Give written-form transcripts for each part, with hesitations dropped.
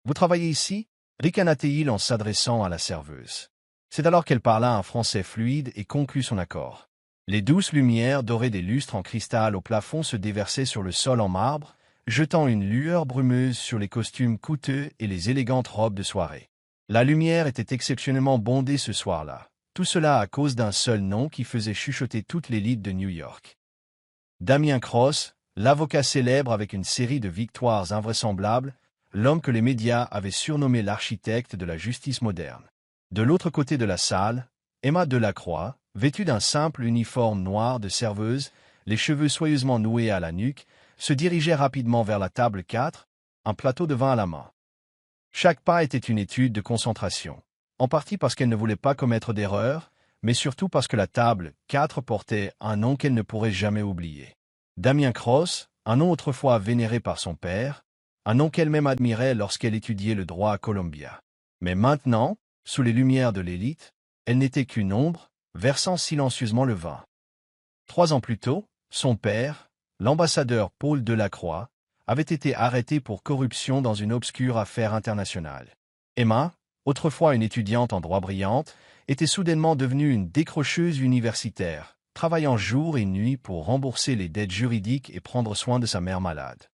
Vous travaillez ici? Ricana-t-il en s'adressant à la serveuse. C'est alors qu'elle parla un français fluide et conclut son accord. Les douces lumières dorées des lustres en cristal au plafond se déversaient sur le sol en marbre, jetant une lueur brumeuse sur les costumes coûteux et les élégantes robes de soirée. La lumière était exceptionnellement bondée ce soir-là. Tout cela à cause d'un seul nom qui faisait chuchoter toute l'élite de New York. Damien Cross, l'avocat célèbre avec une série de victoires invraisemblables, l'homme que les médias avaient surnommé l'architecte de la justice moderne. De l'autre côté de la salle, Emma Delacroix, vêtue d'un simple uniforme noir de serveuse, les cheveux soigneusement noués à la nuque, se dirigeait rapidement vers la table 4, un plateau de vin à la main. Chaque pas était une étude de concentration, en partie parce qu'elle ne voulait pas commettre d'erreur, mais surtout parce que la table 4 portait un nom qu'elle ne pourrait jamais oublier. Damien Cross, un nom autrefois vénéré par son père, un nom qu'elle-même admirait lorsqu'elle étudiait le droit à Columbia. Mais maintenant, sous les lumières de l'élite, elle n'était qu'une ombre, versant silencieusement le vin. 3 ans plus tôt, son père, l'ambassadeur Paul Delacroix, avait été arrêté pour corruption dans une obscure affaire internationale. Emma, autrefois une étudiante en droit brillante, était soudainement devenue une décrocheuse universitaire, travaillant jour et nuit pour rembourser les dettes juridiques et prendre soin de sa mère malade.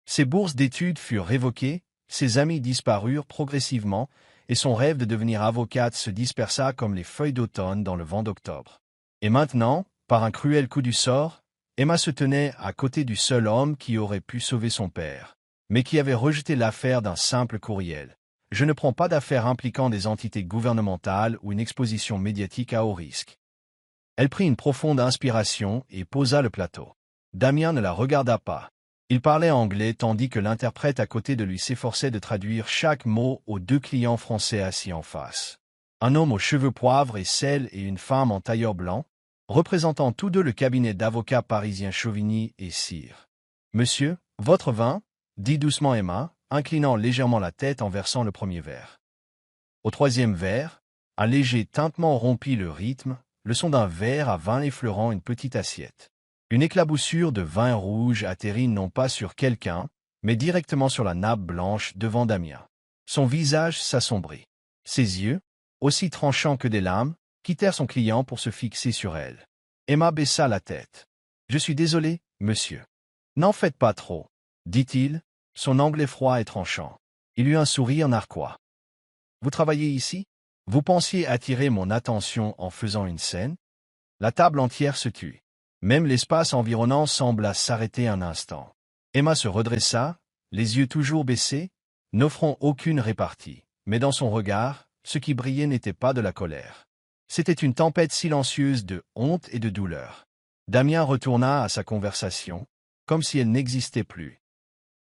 Ses bourses d'études furent révoquées, ses amis disparurent progressivement, et son rêve de devenir avocate se dispersa comme les feuilles d'automne dans le vent d'octobre. Et maintenant, par un cruel coup du sort, Emma se tenait à côté du seul homme qui aurait pu sauver son père, mais qui avait rejeté l'affaire d'un simple courriel. Je ne prends pas d'affaires impliquant des entités gouvernementales ou une exposition médiatique à haut risque. Elle prit une profonde inspiration et posa le plateau. Damien ne la regarda pas. Il parlait anglais tandis que l'interprète à côté de lui s'efforçait de traduire chaque mot aux 2 clients français assis en face. Un homme aux cheveux poivre et sel et une femme en tailleur blanc, représentant tous deux le cabinet d'avocats parisiens Chauvigny et Cyr. « Monsieur, votre vin ?» dit doucement Emma, inclinant légèrement la tête en versant le premier verre. Au 3e verre, un léger tintement rompit le rythme, le son d'un verre à vin effleurant une petite assiette. Une éclaboussure de vin rouge atterrit non pas sur quelqu'un, mais directement sur la nappe blanche devant Damien. Son visage s'assombrit. Ses yeux, aussi tranchants que des lames, quittèrent son client pour se fixer sur elle. Emma baissa la tête. « Je suis désolé, monsieur. »« N'en faites pas trop, » dit-il, son anglais froid et tranchant. Il eut un sourire narquois. « Vous travaillez ici? Vous pensiez attirer mon attention en faisant une scène ?» La table entière se tut. Même l'espace environnant sembla s'arrêter un instant. Emma se redressa, les yeux toujours baissés, n'offrant aucune répartie. Mais dans son regard, ce qui brillait n'était pas de la colère. C'était une tempête silencieuse de honte et de douleur. Damien retourna à sa conversation, comme si elle n'existait plus.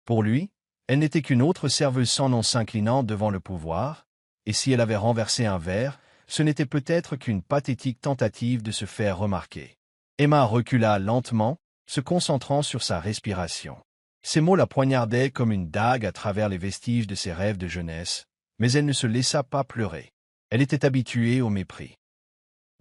Pour lui, elle n'était qu'une autre serveuse sans nom s'inclinant devant le pouvoir, et si elle avait renversé un verre, ce n'était peut-être qu'une pathétique tentative de se faire remarquer. Emma recula lentement, se concentrant sur sa respiration. Ces mots la poignardaient comme une dague à travers les vestiges de ses rêves de jeunesse, mais elle ne se laissa pas pleurer. Elle était habituée au mépris.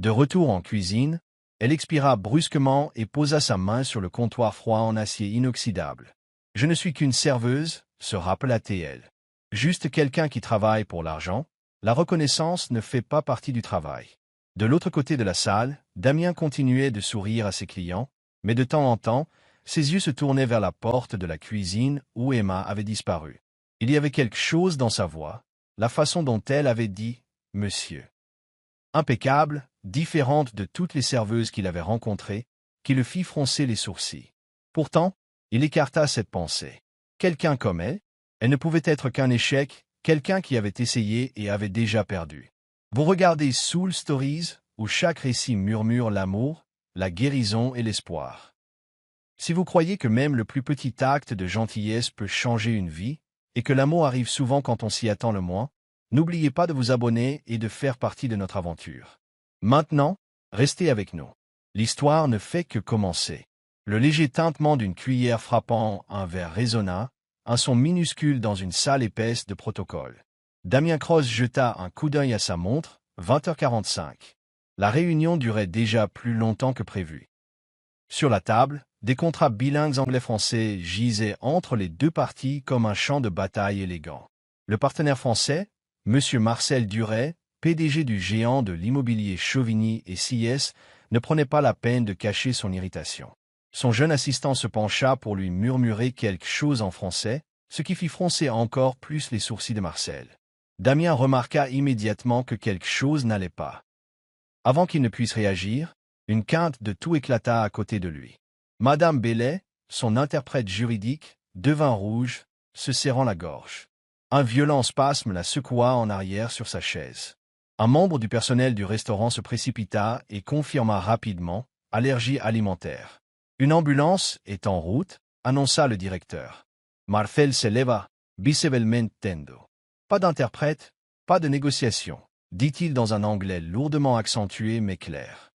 De retour en cuisine, elle expira brusquement et posa sa main sur le comptoir froid en acier inoxydable. « Je ne suis qu'une serveuse », se rappela-t-elle. « Juste quelqu'un qui travaille pour l'argent. La reconnaissance ne fait pas partie du travail. » De l'autre côté de la salle, Damien continuait de sourire à ses clients, mais de temps en temps, ses yeux se tournaient vers la porte de la cuisine où Emma avait disparu. Il y avait quelque chose dans sa voix, la façon dont elle avait dit « Monsieur ». Impeccable, différente de toutes les serveuses qu'il avait rencontrées, qui le fit froncer les sourcils. Pourtant, il écarta cette pensée. Quelqu'un comme elle ne pouvait être qu'un échec, quelqu'un qui avait essayé et avait déjà perdu. Vous regardez Soul Stories, où chaque récit murmure l'amour, la guérison et l'espoir. Si vous croyez que même le plus petit acte de gentillesse peut changer une vie, et que l'amour arrive souvent quand on s'y attend le moins, n'oubliez pas de vous abonner et de faire partie de notre aventure. Maintenant, restez avec nous. L'histoire ne fait que commencer. Le léger tintement d'une cuillère frappant un verre résonna, un son minuscule dans une salle épaisse de protocole. Damien Cross jeta un coup d'œil à sa montre, 20h45. La réunion durait déjà plus longtemps que prévu. Sur la table, des contrats bilingues anglais-français gisaient entre les deux parties comme un champ de bataille élégant. Le partenaire français, M. Marcel Duret, PDG du géant de l'immobilier Chauvigny et CIS, ne prenait pas la peine de cacher son irritation. Son jeune assistant se pencha pour lui murmurer quelque chose en français, ce qui fit froncer encore plus les sourcils de Marcel. Damien remarqua immédiatement que quelque chose n'allait pas. Avant qu'il ne puisse réagir, une quinte de tout éclata à côté de lui. Madame Bellet, son interprète juridique, devint rouge, se serrant la gorge. Un violent spasme la secoua en arrière sur sa chaise. Un membre du personnel du restaurant se précipita et confirma rapidement « allergie alimentaire ». Une ambulance est en route, annonça le directeur. Marcel se leva, bisevelmentendo. Pas d'interprète, pas de négociation, dit-il dans un anglais lourdement accentué mais clair.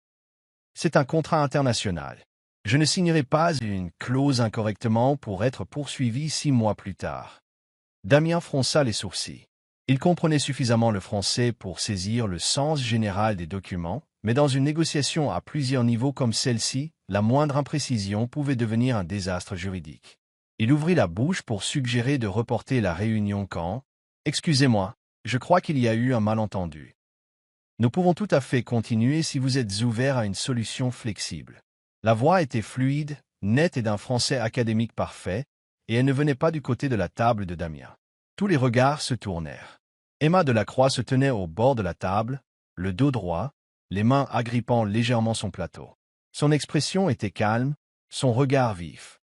C'est un contrat international. Je ne signerai pas une clause incorrectement pour être poursuivi 6 mois plus tard. Damien fronça les sourcils. Il comprenait suffisamment le français pour saisir le sens général des documents, mais dans une négociation à plusieurs niveaux comme celle-ci, la moindre imprécision pouvait devenir un désastre juridique. Il ouvrit la bouche pour suggérer de reporter la réunion quand « Excusez-moi, je crois qu'il y a eu un malentendu. Nous pouvons tout à fait continuer si vous êtes ouvert à une solution flexible. » La voix était fluide, nette et d'un français académique parfait, et elle ne venait pas du côté de la table de Damien. Tous les regards se tournèrent. Emma Delacroix se tenait au bord de la table, le dos droit, les mains agrippant légèrement son plateau. Son expression était calme, son regard vif.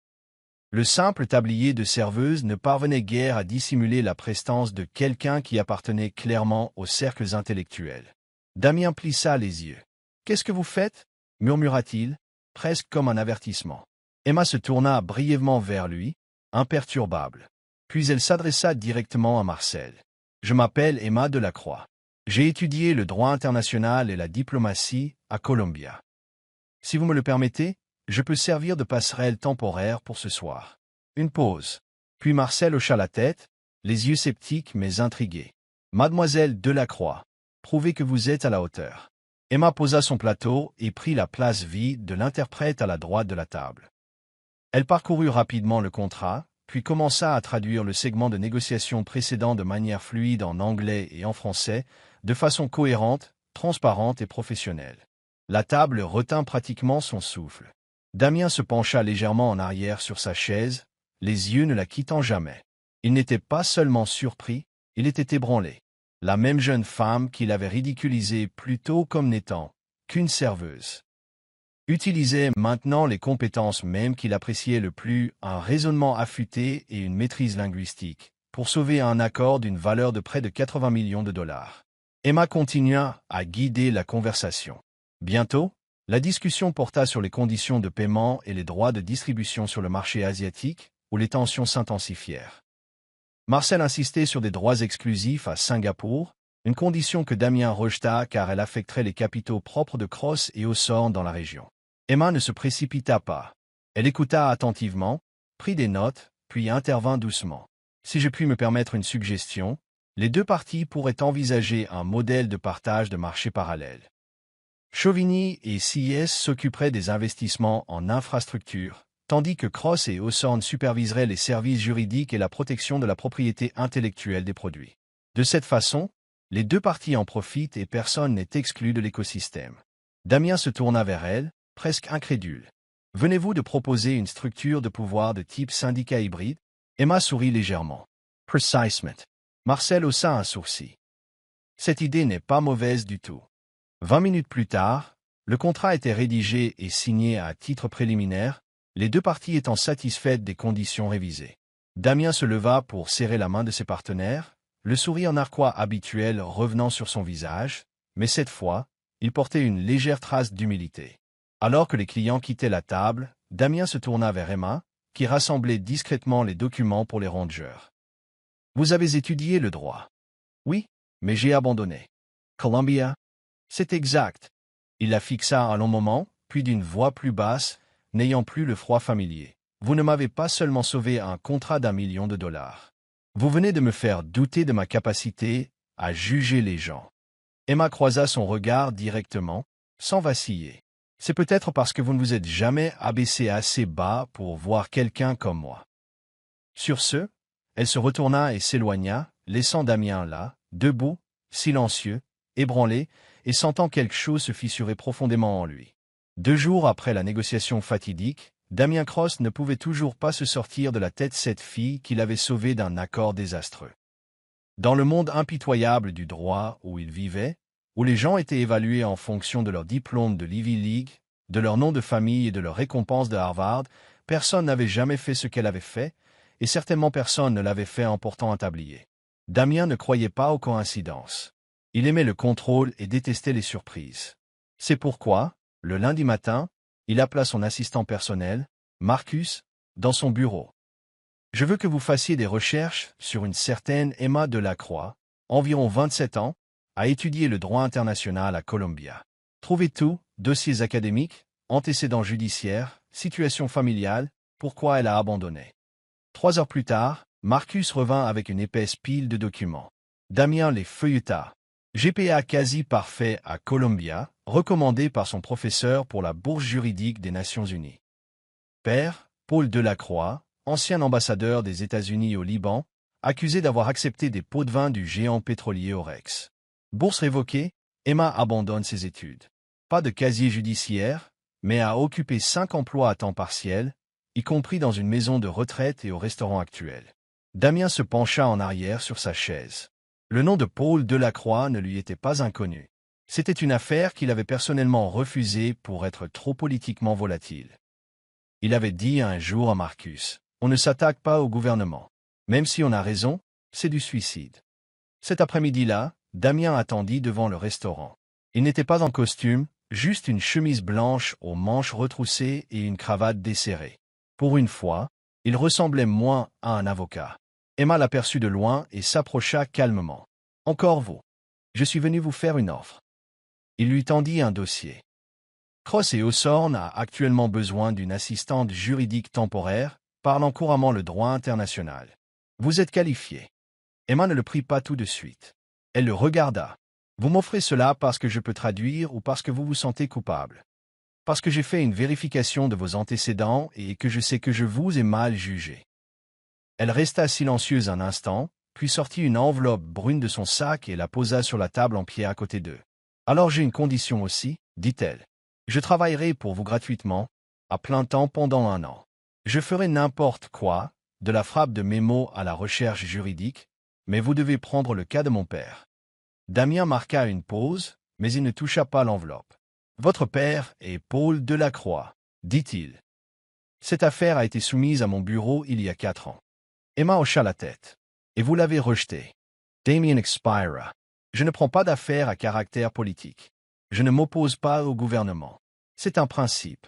Le simple tablier de serveuse ne parvenait guère à dissimuler la prestance de quelqu'un qui appartenait clairement aux cercles intellectuels. Damien plissa les yeux. « Qu'est-ce que vous faites » murmura-t-il, presque comme un avertissement. Emma se tourna brièvement vers lui, imperturbable. Puis elle s'adressa directement à Marcel. « Je m'appelle Emma Delacroix. J'ai étudié le droit international et la diplomatie à Columbia. Si vous me le permettez, je peux servir de passerelle temporaire pour ce soir. » Une pause. Puis Marcel hocha la tête, les yeux sceptiques mais intrigués. « Mademoiselle Delacroix, prouvez que vous êtes à la hauteur. » Emma posa son plateau et prit la place vide de l'interprète à la droite de la table. Elle parcourut rapidement le contrat, puis commença à traduire le segment de négociation précédent de manière fluide en anglais et en français, de façon cohérente, transparente et professionnelle. La table retint pratiquement son souffle. Damien se pencha légèrement en arrière sur sa chaise, les yeux ne la quittant jamais. Il n'était pas seulement surpris, il était ébranlé. La même jeune femme qu'il avait ridiculisée plus tôt comme n'étant qu'une serveuse utilisait maintenant les compétences mêmes qu'il appréciait le plus, un raisonnement affûté et une maîtrise linguistique, pour sauver un accord d'une valeur de près de 80 millions de dollars. Emma continua à guider la conversation. Bientôt, la discussion porta sur les conditions de paiement et les droits de distribution sur le marché asiatique, où les tensions s'intensifièrent. Marcel insistait sur des droits exclusifs à Singapour, une condition que Damien rejeta car elle affecterait les capitaux propres de Cross et Hawthorne dans la région. Emma ne se précipita pas. Elle écouta attentivement, prit des notes, puis intervint doucement. « Si je puis me permettre une suggestion, les deux parties pourraient envisager un modèle de partage de marché parallèle. Chauvigny et CIS s'occuperaient des investissements en infrastructures, tandis que Cross et Hawthorne superviseraient les services juridiques et la protection de la propriété intellectuelle des produits. De cette façon, les deux parties en profitent et personne n'est exclu de l'écosystème. » Damien se tourna vers elle, presque incrédule. « Venez-vous de proposer une structure de pouvoir de type syndicat hybride ?» Emma sourit légèrement. « Precisement. » Marcel haussa un sourcil. « Cette idée n'est pas mauvaise du tout. » 20 minutes plus tard, le contrat était rédigé et signé à titre préliminaire, les deux parties étant satisfaites des conditions révisées. Damien se leva pour serrer la main de ses partenaires, le sourire narquois habituel revenant sur son visage, mais cette fois, il portait une légère trace d'humilité. Alors que les clients quittaient la table, Damien se tourna vers Emma, qui rassemblait discrètement les documents pour les rangers. « Vous avez étudié le droit. »« Oui, mais j'ai abandonné. »« Columbia ?»« C'est exact. » Il la fixa un long moment, puis d'une voix plus basse, n'ayant plus le froid familier. « Vous ne m'avez pas seulement sauvé un contrat d'1 million de dollars. Vous venez de me faire douter de ma capacité à juger les gens. » Emma croisa son regard directement, sans vaciller. « C'est peut-être parce que vous ne vous êtes jamais abaissé assez bas pour voir quelqu'un comme moi. » Sur ce, elle se retourna et s'éloigna, laissant Damien là, debout, silencieux, ébranlé, et sentant quelque chose se fissurer profondément en lui. 2 jours après la négociation fatidique, Damien Cross ne pouvait toujours pas se sortir de la tête cette fille qu'il avait sauvée d'un accord désastreux. Dans le monde impitoyable du droit où il vivait, où les gens étaient évalués en fonction de leur diplôme de l'Ivy League, de leur nom de famille et de leur récompense de Harvard, personne n'avait jamais fait ce qu'elle avait fait, et certainement personne ne l'avait fait en portant un tablier. Damien ne croyait pas aux coïncidences. Il aimait le contrôle et détestait les surprises. C'est pourquoi, le lundi matin, il appela son assistant personnel, Marcus, dans son bureau. « Je veux que vous fassiez des recherches sur une certaine Emma Delacroix, environ 27 ans, a étudié le droit international à Columbia. Trouvez tout, dossiers académiques, antécédents judiciaires, situation familiale, pourquoi elle a abandonné. » 3 heures plus tard, Marcus revint avec une épaisse pile de documents. Damien les feuilleta. GPA quasi parfait à Columbia, recommandé par son professeur pour la bourse juridique des Nations Unies. Père, Paul Delacroix, ancien ambassadeur des États-Unis au Liban, accusé d'avoir accepté des pots de vin du géant pétrolier Orex. Bourse révoquée, Emma abandonne ses études. Pas de casier judiciaire, mais a occupé 5 emplois à temps partiel, y compris dans une maison de retraite et au restaurant actuel. Damien se pencha en arrière sur sa chaise. Le nom de Paul Delacroix ne lui était pas inconnu. C'était une affaire qu'il avait personnellement refusée pour être trop politiquement volatile. Il avait dit un jour à Marcus, « On ne s'attaque pas au gouvernement. Même si on a raison, c'est du suicide. » Cet après-midi-là, Damien attendit devant le restaurant. Il n'était pas en costume, juste une chemise blanche aux manches retroussées et une cravate desserrée. Pour une fois, il ressemblait moins à un avocat. Emma l'aperçut de loin et s'approcha calmement. « Encore vous. Je suis venu vous faire une offre. » Il lui tendit un dossier. Cross et Hawthorne a actuellement besoin d'une assistante juridique temporaire, parlant couramment le droit international. Vous êtes qualifié. Emma ne le prit pas tout de suite. Elle le regarda. Vous m'offrez cela parce que je peux traduire ou parce que vous vous sentez coupable. Parce que j'ai fait une vérification de vos antécédents et que je sais que je vous ai mal jugé. Elle resta silencieuse un instant, puis sortit une enveloppe brune de son sac et la posa sur la table en pied à côté d'eux. Alors j'ai une condition aussi, dit-elle. Je travaillerai pour vous gratuitement, à plein temps pendant 1 an. Je ferai n'importe quoi, de la frappe de mémo à la recherche juridique, mais vous devez prendre le cas de mon père. Damien marqua une pause, mais il ne toucha pas l'enveloppe. Votre père est Paul Delacroix, dit-il. Cette affaire a été soumise à mon bureau il y a 4 ans. Emma hocha la tête. Et vous l'avez rejeté. Damien expira. Je ne prends pas d'affaires à caractère politique. Je ne m'oppose pas au gouvernement. C'est un principe.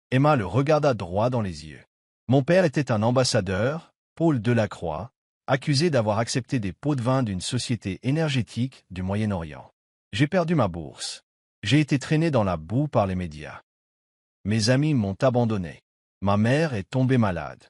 Emma le regarda droit dans les yeux. Mon père était un ambassadeur, Paul Delacroix, accusé d'avoir accepté des pots de vin d'une société énergétique du Moyen-Orient. J'ai perdu ma bourse. J'ai été traîné dans la boue par les médias. Mes amis m'ont abandonné. Ma mère est tombée malade.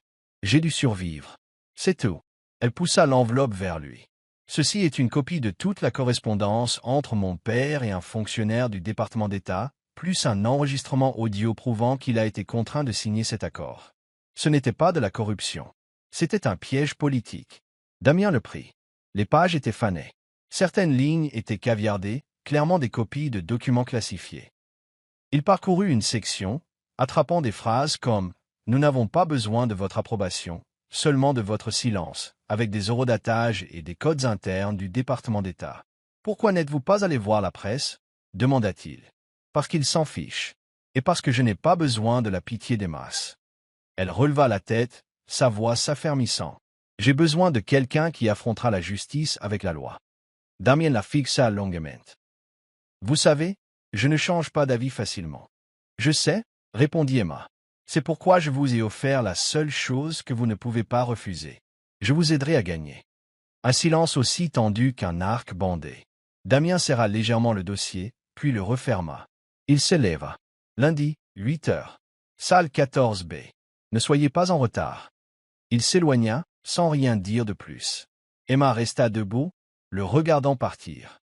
J'ai dû survivre. C'est tout. Elle poussa l'enveloppe vers lui. Ceci est une copie de toute la correspondance entre mon père et un fonctionnaire du département d'État, plus un enregistrement audio prouvant qu'il a été contraint de signer cet accord. Ce n'était pas de la corruption. C'était un piège politique. Damien le prit. Les pages étaient fanées. Certaines lignes étaient caviardées, clairement des copies de documents classifiés. Il parcourut une section, attrapant des phrases comme « Nous n'avons pas besoin de votre approbation, seulement de votre silence », avec des horodatage et des codes internes du département d'État. « Pourquoi n'êtes-vous pas allé voir la presse ?» demanda-t-il. « Parce qu'ils s'en fichent, et parce que je n'ai pas besoin de la pitié des masses. » Elle releva la tête, sa voix s'affermissant. « J'ai besoin de quelqu'un qui affrontera la justice avec la loi. » Damien la fixa longuement. « Vous savez, je ne change pas d'avis facilement. »« Je sais, » répondit Emma. « C'est pourquoi je vous ai offert la seule chose que vous ne pouvez pas refuser. Je vous aiderai à gagner. » Un silence aussi tendu qu'un arc bandé. Damien serra légèrement le dossier, puis le referma. Il s'éleva. Lundi, 8 heures. Salle 14B. Ne soyez pas en retard. Il s'éloigna, sans rien dire de plus. Emma resta debout, le regardant partir.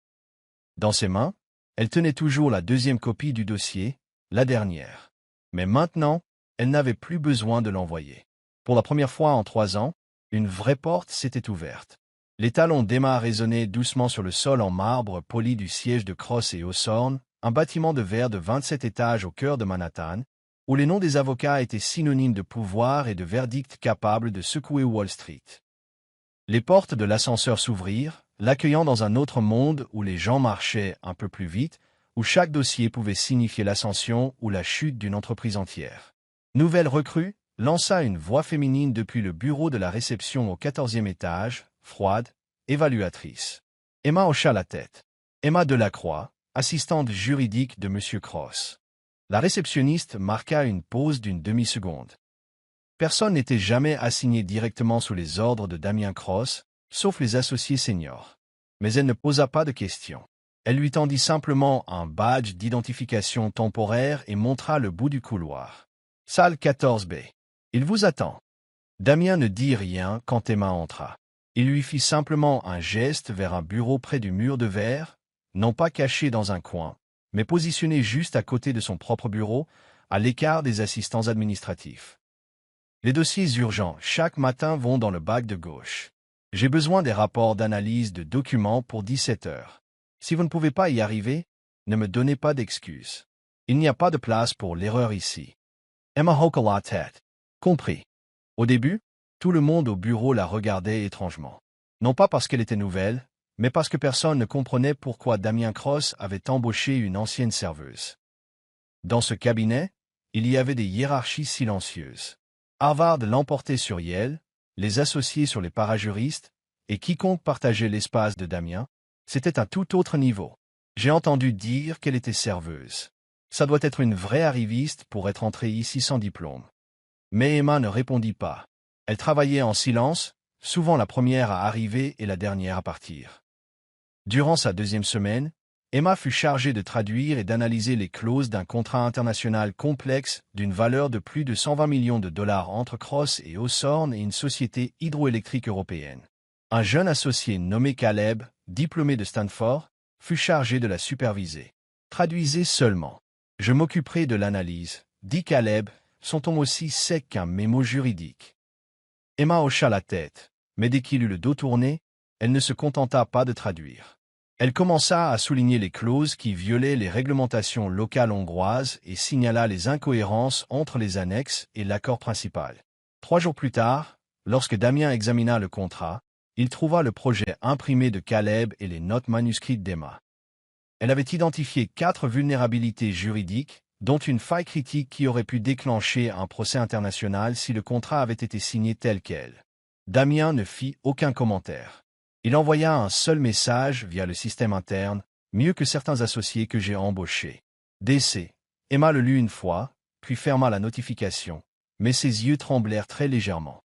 Dans ses mains, elle tenait toujours la 2e copie du dossier, la dernière. Mais maintenant, elle n'avait plus besoin de l'envoyer. Pour la première fois en 3 ans, une vraie porte s'était ouverte. Les talons d'Emma résonnaient doucement sur le sol en marbre poli du siège de Cross et Hawthorne, un bâtiment de verre de 27 étages au cœur de Manhattan, où les noms des avocats étaient synonymes de pouvoir et de verdicts capables de secouer Wall Street. Les portes de l'ascenseur s'ouvrirent, l'accueillant dans un autre monde où les gens marchaient un peu plus vite, où chaque dossier pouvait signifier l'ascension ou la chute d'une entreprise entière. Nouvelle recrue, lança une voix féminine depuis le bureau de la réception au 14e étage, froide, évaluatrice. Emma hocha la tête. Emma Delacroix, assistante juridique de M. Cross. La réceptionniste marqua une pause d'une demi-seconde. Personne n'était jamais assigné directement sous les ordres de Damien Cross, sauf les associés seniors. Mais elle ne posa pas de questions. Elle lui tendit simplement un badge d'identification temporaire et montra le bout du couloir. Salle 14B. Il vous attend. Damien ne dit rien quand Emma entra. Il lui fit simplement un geste vers un bureau près du mur de verre, non pas caché dans un coin, mais positionné juste à côté de son propre bureau, à l'écart des assistants administratifs. Les dossiers urgents chaque matin vont dans le bac de gauche. J'ai besoin des rapports d'analyse de documents pour 17 heures. Si vous ne pouvez pas y arriver, ne me donnez pas d'excuses. Il n'y a pas de place pour l'erreur ici. Emma hocha la tête. Compris. Au début, tout le monde au bureau la regardait étrangement. Non pas parce qu'elle était nouvelle, mais parce que personne ne comprenait pourquoi Damien Cross avait embauché une ancienne serveuse. Dans ce cabinet, il y avait des hiérarchies silencieuses. Harvard l'emportait sur Yale, les associés sur les parajuristes, et quiconque partageait l'espace de Damien, c'était un tout autre niveau. J'ai entendu dire qu'elle était serveuse. Ça doit être une vraie arriviste pour être entrée ici sans diplôme. Mais Emma ne répondit pas. Elle travaillait en silence, souvent la première à arriver et la dernière à partir. Durant sa deuxième semaine, Emma fut chargée de traduire et d'analyser les clauses d'un contrat international complexe d'une valeur de plus de 120 millions de dollars entre Cross et Hawthorne et une société hydroélectrique européenne. Un jeune associé nommé Caleb, diplômé de Stanford, fut chargé de la superviser. Traduisez seulement. Je m'occuperai de l'analyse, dit Caleb, son ton aussi sec qu'un mémo juridique. Emma hocha la tête, mais dès qu'il eut le dos tourné, elle ne se contenta pas de traduire. Elle commença à souligner les clauses qui violaient les réglementations locales hongroises et signala les incohérences entre les annexes et l'accord principal. 3 jours plus tard, lorsque Damien examina le contrat, il trouva le projet imprimé de Caleb et les notes manuscrites d'Emma. Elle avait identifié 4 vulnérabilités juridiques, dont une faille critique qui aurait pu déclencher un procès international si le contrat avait été signé tel quel. Damien ne fit aucun commentaire. Il envoya un seul message via le système interne, mieux que certains associés que j'ai embauchés. DC. Emma le lut une fois, puis ferma la notification, mais ses yeux tremblèrent très légèrement.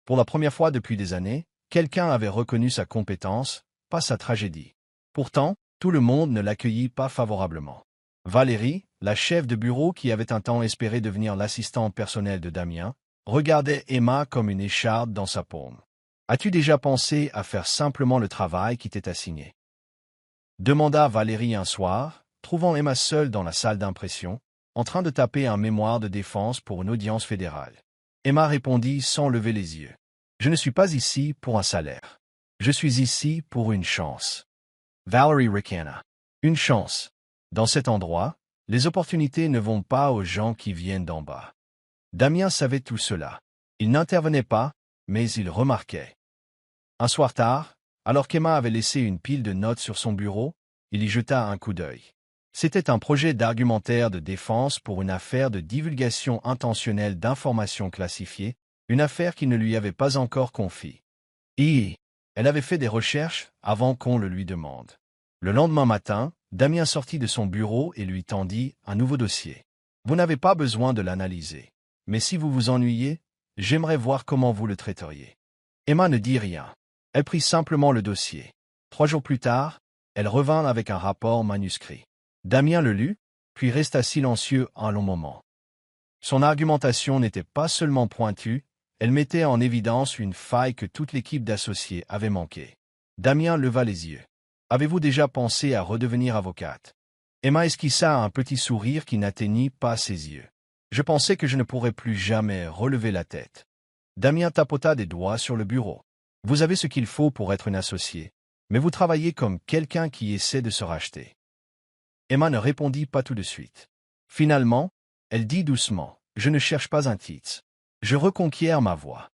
Pour la première fois depuis des années, quelqu'un avait reconnu sa compétence, pas sa tragédie. Pourtant, tout le monde ne l'accueillit pas favorablement. Valérie, la chef de bureau qui avait un temps espéré devenir l'assistante personnelle de Damien, regardait Emma comme une écharde dans sa paume. As-tu déjà pensé à faire simplement le travail qui t'est assigné? Demanda Valérie un soir, trouvant Emma seule dans la salle d'impression, en train de taper un mémoire de défense pour une audience fédérale. Emma répondit sans lever les yeux. Je ne suis pas ici pour un salaire. Je suis ici pour une chance. Valerie ricana. Une chance. Dans cet endroit, les opportunités ne vont pas aux gens qui viennent d'en bas. Damien savait tout cela. Il n'intervenait pas, mais il remarquait. Un soir tard, alors qu'Emma avait laissé une pile de notes sur son bureau, il y jeta un coup d'œil. C'était un projet d'argumentaire de défense pour une affaire de divulgation intentionnelle d'informations classifiées, une affaire qui ne lui avait pas encore confiée. Elle avait fait des recherches avant qu'on le lui demande. Le lendemain matin, Damien sortit de son bureau et lui tendit un nouveau dossier. Vous n'avez pas besoin de l'analyser. Mais si vous vous ennuyez, j'aimerais voir comment vous le traiteriez. Emma ne dit rien. Elle prit simplement le dossier. 3 jours plus tard, elle revint avec un rapport manuscrit. Damien le lut, puis resta silencieux un long moment. Son argumentation n'était pas seulement pointue, elle mettait en évidence une faille que toute l'équipe d'associés avait manquée. Damien leva les yeux. Avez-vous déjà pensé à redevenir avocate? Emma esquissa un petit sourire qui n'atteignit pas ses yeux. Je pensais que je ne pourrais plus jamais relever la tête. Damien tapota des doigts sur le bureau. Vous avez ce qu'il faut pour être un associé, mais vous travaillez comme quelqu'un qui essaie de se racheter. Emma ne répondit pas tout de suite. Finalement, elle dit doucement, « Je ne cherche pas un titre. Je reconquiers ma voix. »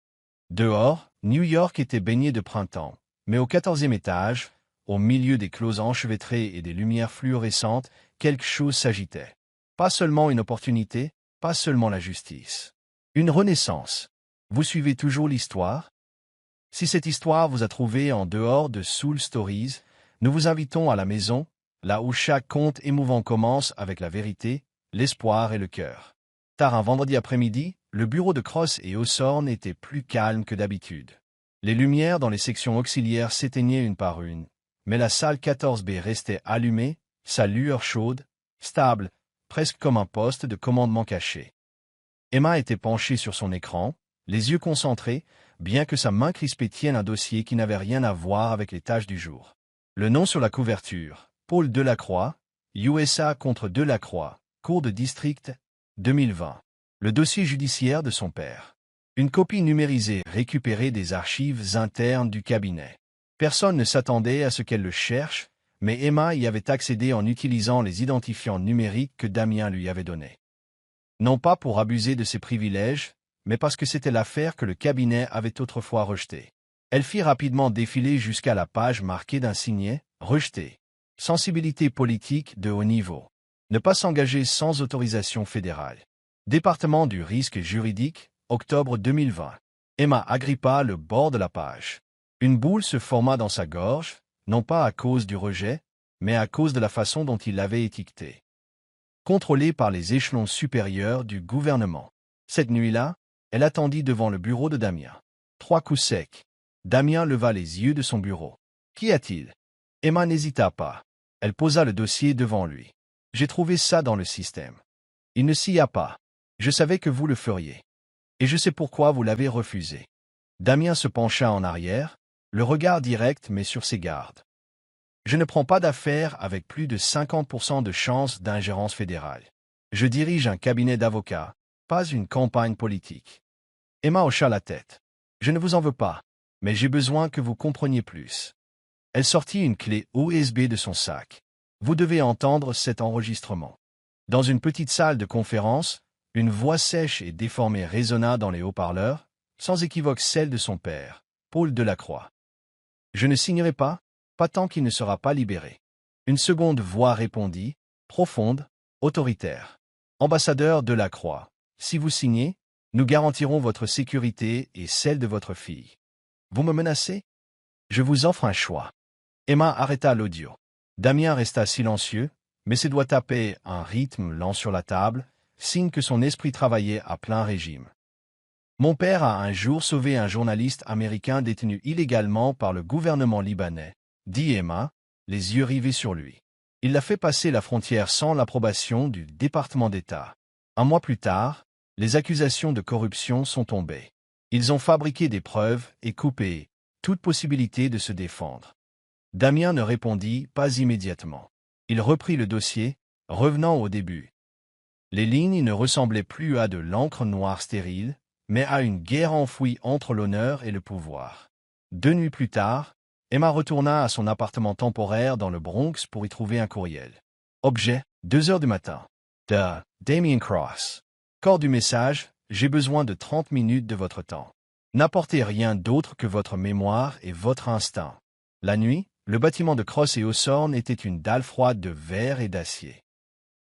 Dehors, New York était baignée de printemps, mais au 14e étage, au milieu des clos enchevêtrés et des lumières fluorescentes, quelque chose s'agitait. Pas seulement une opportunité, pas seulement la justice. Une renaissance. Vous suivez toujours l'histoire? Si cette histoire vous a trouvé en dehors de Soul Stories, nous vous invitons à la maison, là où chaque conte émouvant commence avec la vérité, l'espoir et le cœur. Tard un vendredi après-midi, le bureau de Cross et Hawthorne était plus calme que d'habitude. Les lumières dans les sections auxiliaires s'éteignaient une par une, mais la salle 14B restait allumée, sa lueur chaude, stable, presque comme un poste de commandement caché. Emma était penchée sur son écran, les yeux concentrés, bien que sa main crispée tienne un dossier qui n'avait rien à voir avec les tâches du jour. Le nom sur la couverture, Paul Delacroix, USA contre Delacroix, Cour de district, 2020. Le dossier judiciaire de son père. Une copie numérisée récupérée des archives internes du cabinet. Personne ne s'attendait à ce qu'elle le cherche, mais Emma y avait accédé en utilisant les identifiants numériques que Damien lui avait donnés. Non pas pour abuser de ses privilèges, mais parce que c'était l'affaire que le cabinet avait autrefois rejetée. Elle fit rapidement défiler jusqu'à la page marquée d'un signet « Rejeté ». Sensibilité politique de haut niveau. Ne pas s'engager sans autorisation fédérale. Département du risque juridique, octobre 2020. Emma agrippa le bord de la page. Une boule se forma dans sa gorge, non pas à cause du rejet, mais à cause de la façon dont il l'avait étiqueté. Contrôlé par les échelons supérieurs du gouvernement. Cette nuit-là, elle attendit devant le bureau de Damien. 3 coups secs. Damien leva les yeux de son bureau. « Qu'y a-t-il » Emma n'hésita pas. Elle posa le dossier devant lui. « J'ai trouvé ça dans le système. » Il ne s'y a pas. Je savais que vous le feriez. Et je sais pourquoi vous l'avez refusé. Damien se pencha en arrière, le regard direct mais sur ses gardes. Je ne prends pas d'affaires avec plus de 50% de chances d'ingérence fédérale. Je dirige un cabinet d'avocats, pas une campagne politique. Emma hocha la tête. Je ne vous en veux pas, mais j'ai besoin que vous compreniez plus. Elle sortit une clé USB de son sac. Vous devez entendre cet enregistrement. Dans une petite salle de conférence, une voix sèche et déformée résonna dans les haut-parleurs, sans équivoque celle de son père, Paul Delacroix. Je ne signerai pas tant qu'il ne sera pas libéré. Une seconde voix répondit, profonde, autoritaire. Ambassadeur Delacroix, si vous signez, nous garantirons votre sécurité et celle de votre fille. Vous me menacez? Je vous offre un choix. Emma arrêta l'audio. Damien resta silencieux, mais ses doigts tapaient un rythme lent sur la table, signe que son esprit travaillait à plein régime. Mon père a un jour sauvé un journaliste américain détenu illégalement par le gouvernement libanais, dit Emma, les yeux rivés sur lui. Il l'a fait passer la frontière sans l'approbation du département d'État. Un mois plus tard, les accusations de corruption sont tombées. Ils ont fabriqué des preuves et coupé toute possibilité de se défendre. Damien ne répondit pas immédiatement. Il reprit le dossier, revenant au début. Les lignes ne ressemblaient plus à de l'encre noire stérile, mais à une guerre enfouie entre l'honneur et le pouvoir. 2 nuits plus tard, Emma retourna à son appartement temporaire dans le Bronx pour y trouver un courriel. Objet, 2 heures du matin. De Damien Cross. Corps du message, j'ai besoin de 30 minutes de votre temps. N'apportez rien d'autre que votre mémoire et votre instinct. La nuit, le bâtiment de Cross et Hawthorne était une dalle froide de verre et d'acier.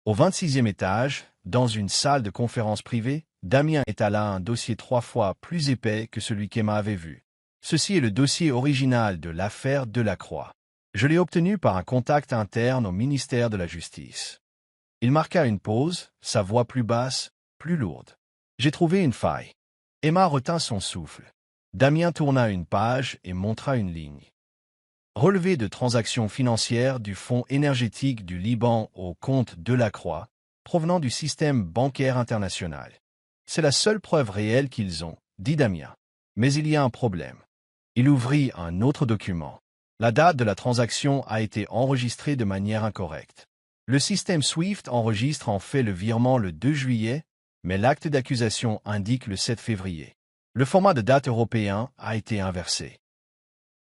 Au 26e étage, dans une salle de conférence privée, Damien étala un dossier 3 fois plus épais que celui qu'Emma avait vu. Ceci est le dossier original de l'affaire Delacroix. Je l'ai obtenu par un contact interne au ministère de la Justice. Il marqua une pause, sa voix plus basse, plus lourde. J'ai trouvé une faille. Emma retint son souffle. Damien tourna une page et montra une ligne. Relevé de transactions financières du Fonds énergétique du Liban au compte Delacroix, provenant du système bancaire international. C'est la seule preuve réelle qu'ils ont, dit Damien. Mais il y a un problème. Il ouvrit un autre document. La date de la transaction a été enregistrée de manière incorrecte. Le système SWIFT enregistre en fait le virement le 2 juillet, mais l'acte d'accusation indique le 7 février. Le format de date européen a été inversé.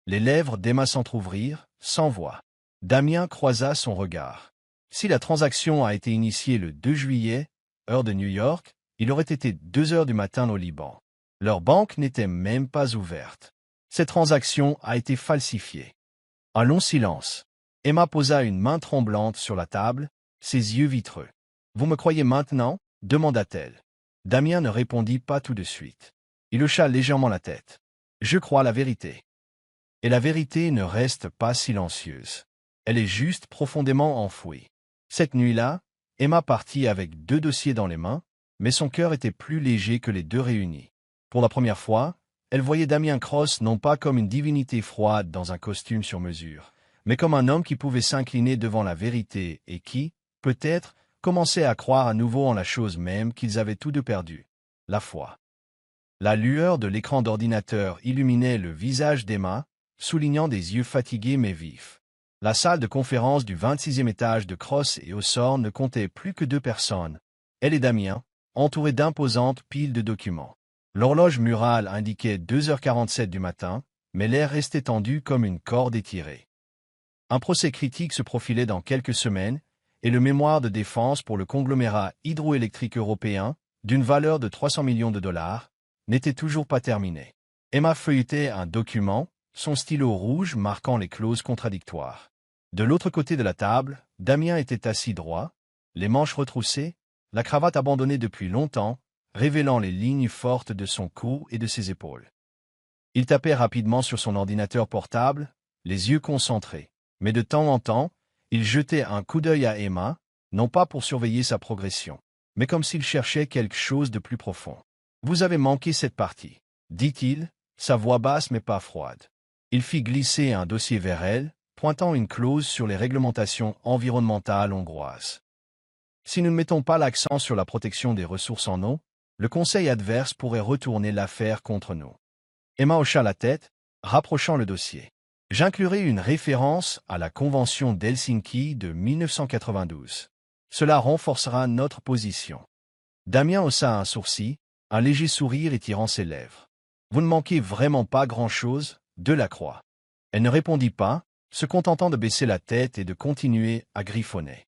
Les lèvres d'Emma s'entr'ouvrirent, sans voix. Damien croisa son regard. Si la transaction a été initiée le 2 juillet, heure de New York, il aurait été 2 heures du matin au Liban. Leur banque n'était même pas ouverte. Cette transaction a été falsifiée. Un long silence. Emma posa une main tremblante sur la table, ses yeux vitreux. « Vous me croyez maintenant » demanda-t-elle. Damien ne répondit pas tout de suite. Il hocha légèrement la tête. « Je crois la vérité. » Et la vérité ne reste pas silencieuse. Elle est juste profondément enfouie. Cette nuit-là, Emma partit avec 2 dossiers dans les mains, mais son cœur était plus léger que les 2 réunis. Pour la première fois, elle voyait Damien Cross non pas comme une divinité froide dans un costume sur mesure, mais comme un homme qui pouvait s'incliner devant la vérité et qui, peut-être, commençait à croire à nouveau en la chose même qu'ils avaient tous deux perdue, la foi. La lueur de l'écran d'ordinateur illuminait le visage d'Emma, soulignant des yeux fatigués mais vifs. La salle de conférence du 26e étage de Cross et Hawthorne ne comptait plus que 2 personnes, elle et Damien, entourés d'imposantes piles de documents. L'horloge murale indiquait 2h47 du matin, mais l'air restait tendu comme une corde étirée. Un procès critique se profilait dans quelques semaines, et le mémoire de défense pour le conglomérat hydroélectrique européen, d'une valeur de 300 millions de dollars, n'était toujours pas terminé. Emma feuilletait un document, son stylo rouge marquant les clauses contradictoires. De l'autre côté de la table, Damien était assis droit, les manches retroussées, la cravate abandonnée depuis longtemps, révélant les lignes fortes de son cou et de ses épaules. Il tapait rapidement sur son ordinateur portable, les yeux concentrés, mais de temps en temps, il jetait un coup d'œil à Emma, non pas pour surveiller sa progression, mais comme s'il cherchait quelque chose de plus profond. « Vous avez manqué cette partie, » dit-il, sa voix basse mais pas froide. Il fit glisser un dossier vers elle, pointant une clause sur les réglementations environnementales hongroises. Si nous ne mettons pas l'accent sur la protection des ressources en eau, le conseil adverse pourrait retourner l'affaire contre nous. Emma hocha la tête, rapprochant le dossier. J'inclurai une référence à la Convention d'Helsinki de 1992. Cela renforcera notre position. Damien haussa un sourcil, un léger sourire étirant ses lèvres. Vous ne manquez vraiment pas grand-chose, Delacroix. Elle ne répondit pas, se contentant de baisser la tête et de continuer à griffonner.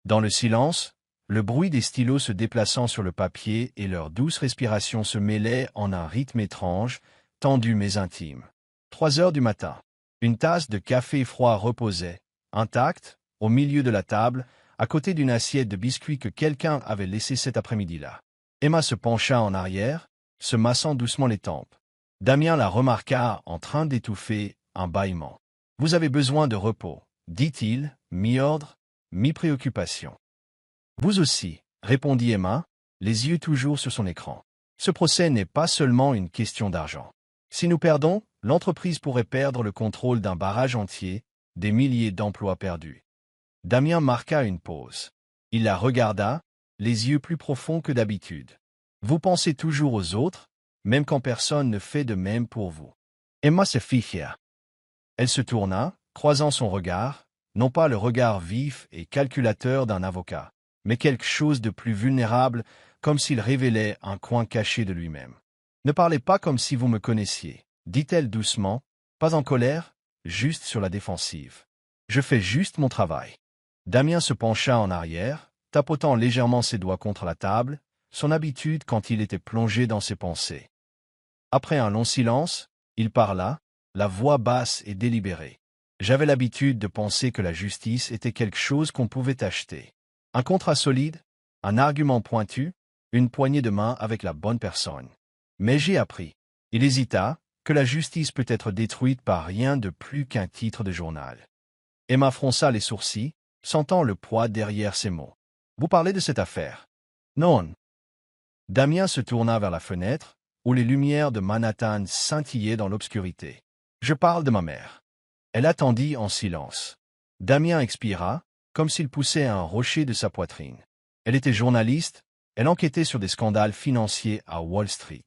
Dans le silence, le bruit des stylos se déplaçant sur le papier et leur douce respiration se mêlaient en un rythme étrange, tendu mais intime. 3 heures du matin. Une tasse de café froid reposait, intacte, au milieu de la table, à côté d'une assiette de biscuits que quelqu'un avait laissée cet après-midi-là. Emma se pencha en arrière, se massant doucement les tempes. Damien la remarqua en train d'étouffer un bâillement. « Vous avez besoin de repos, » dit-il, mi-ordre, mi-préoccupation. « Vous aussi, » répondit Emma, les yeux toujours sur son écran. « Ce procès n'est pas seulement une question d'argent. Si nous perdons, l'entreprise pourrait perdre le contrôle d'un barrage entier, des milliers d'emplois perdus. » Damien marqua une pause. Il la regarda, les yeux plus profonds que d'habitude. « Vous pensez toujours aux autres, même quand personne ne fait de même pour vous. » Emma se ficha. Elle se tourna, croisant son regard, non pas le regard vif et calculateur d'un avocat, mais quelque chose de plus vulnérable, comme s'il révélait un coin caché de lui-même. « Ne parlez pas comme si vous me connaissiez, » dit-elle doucement, pas en colère, juste sur la défensive. « Je fais juste mon travail. » Damien se pencha en arrière, tapotant légèrement ses doigts contre la table, son habitude quand il était plongé dans ses pensées. Après un long silence, il parla, la voix basse et délibérée. J'avais l'habitude de penser que la justice était quelque chose qu'on pouvait acheter. Un contrat solide, un argument pointu, une poignée de main avec la bonne personne. Mais j'ai appris, il hésita, que la justice peut être détruite par rien de plus qu'un titre de journal. Emma fronça les sourcils, sentant le poids derrière ses mots. Vous parlez de cette affaire? Non. Damien se tourna vers la fenêtre, où les lumières de Manhattan scintillaient dans l'obscurité. Je parle de ma mère. Elle attendit en silence. Damien expira, comme s'il poussait un rocher de sa poitrine. Elle était journaliste, elle enquêtait sur des scandales financiers à Wall Street.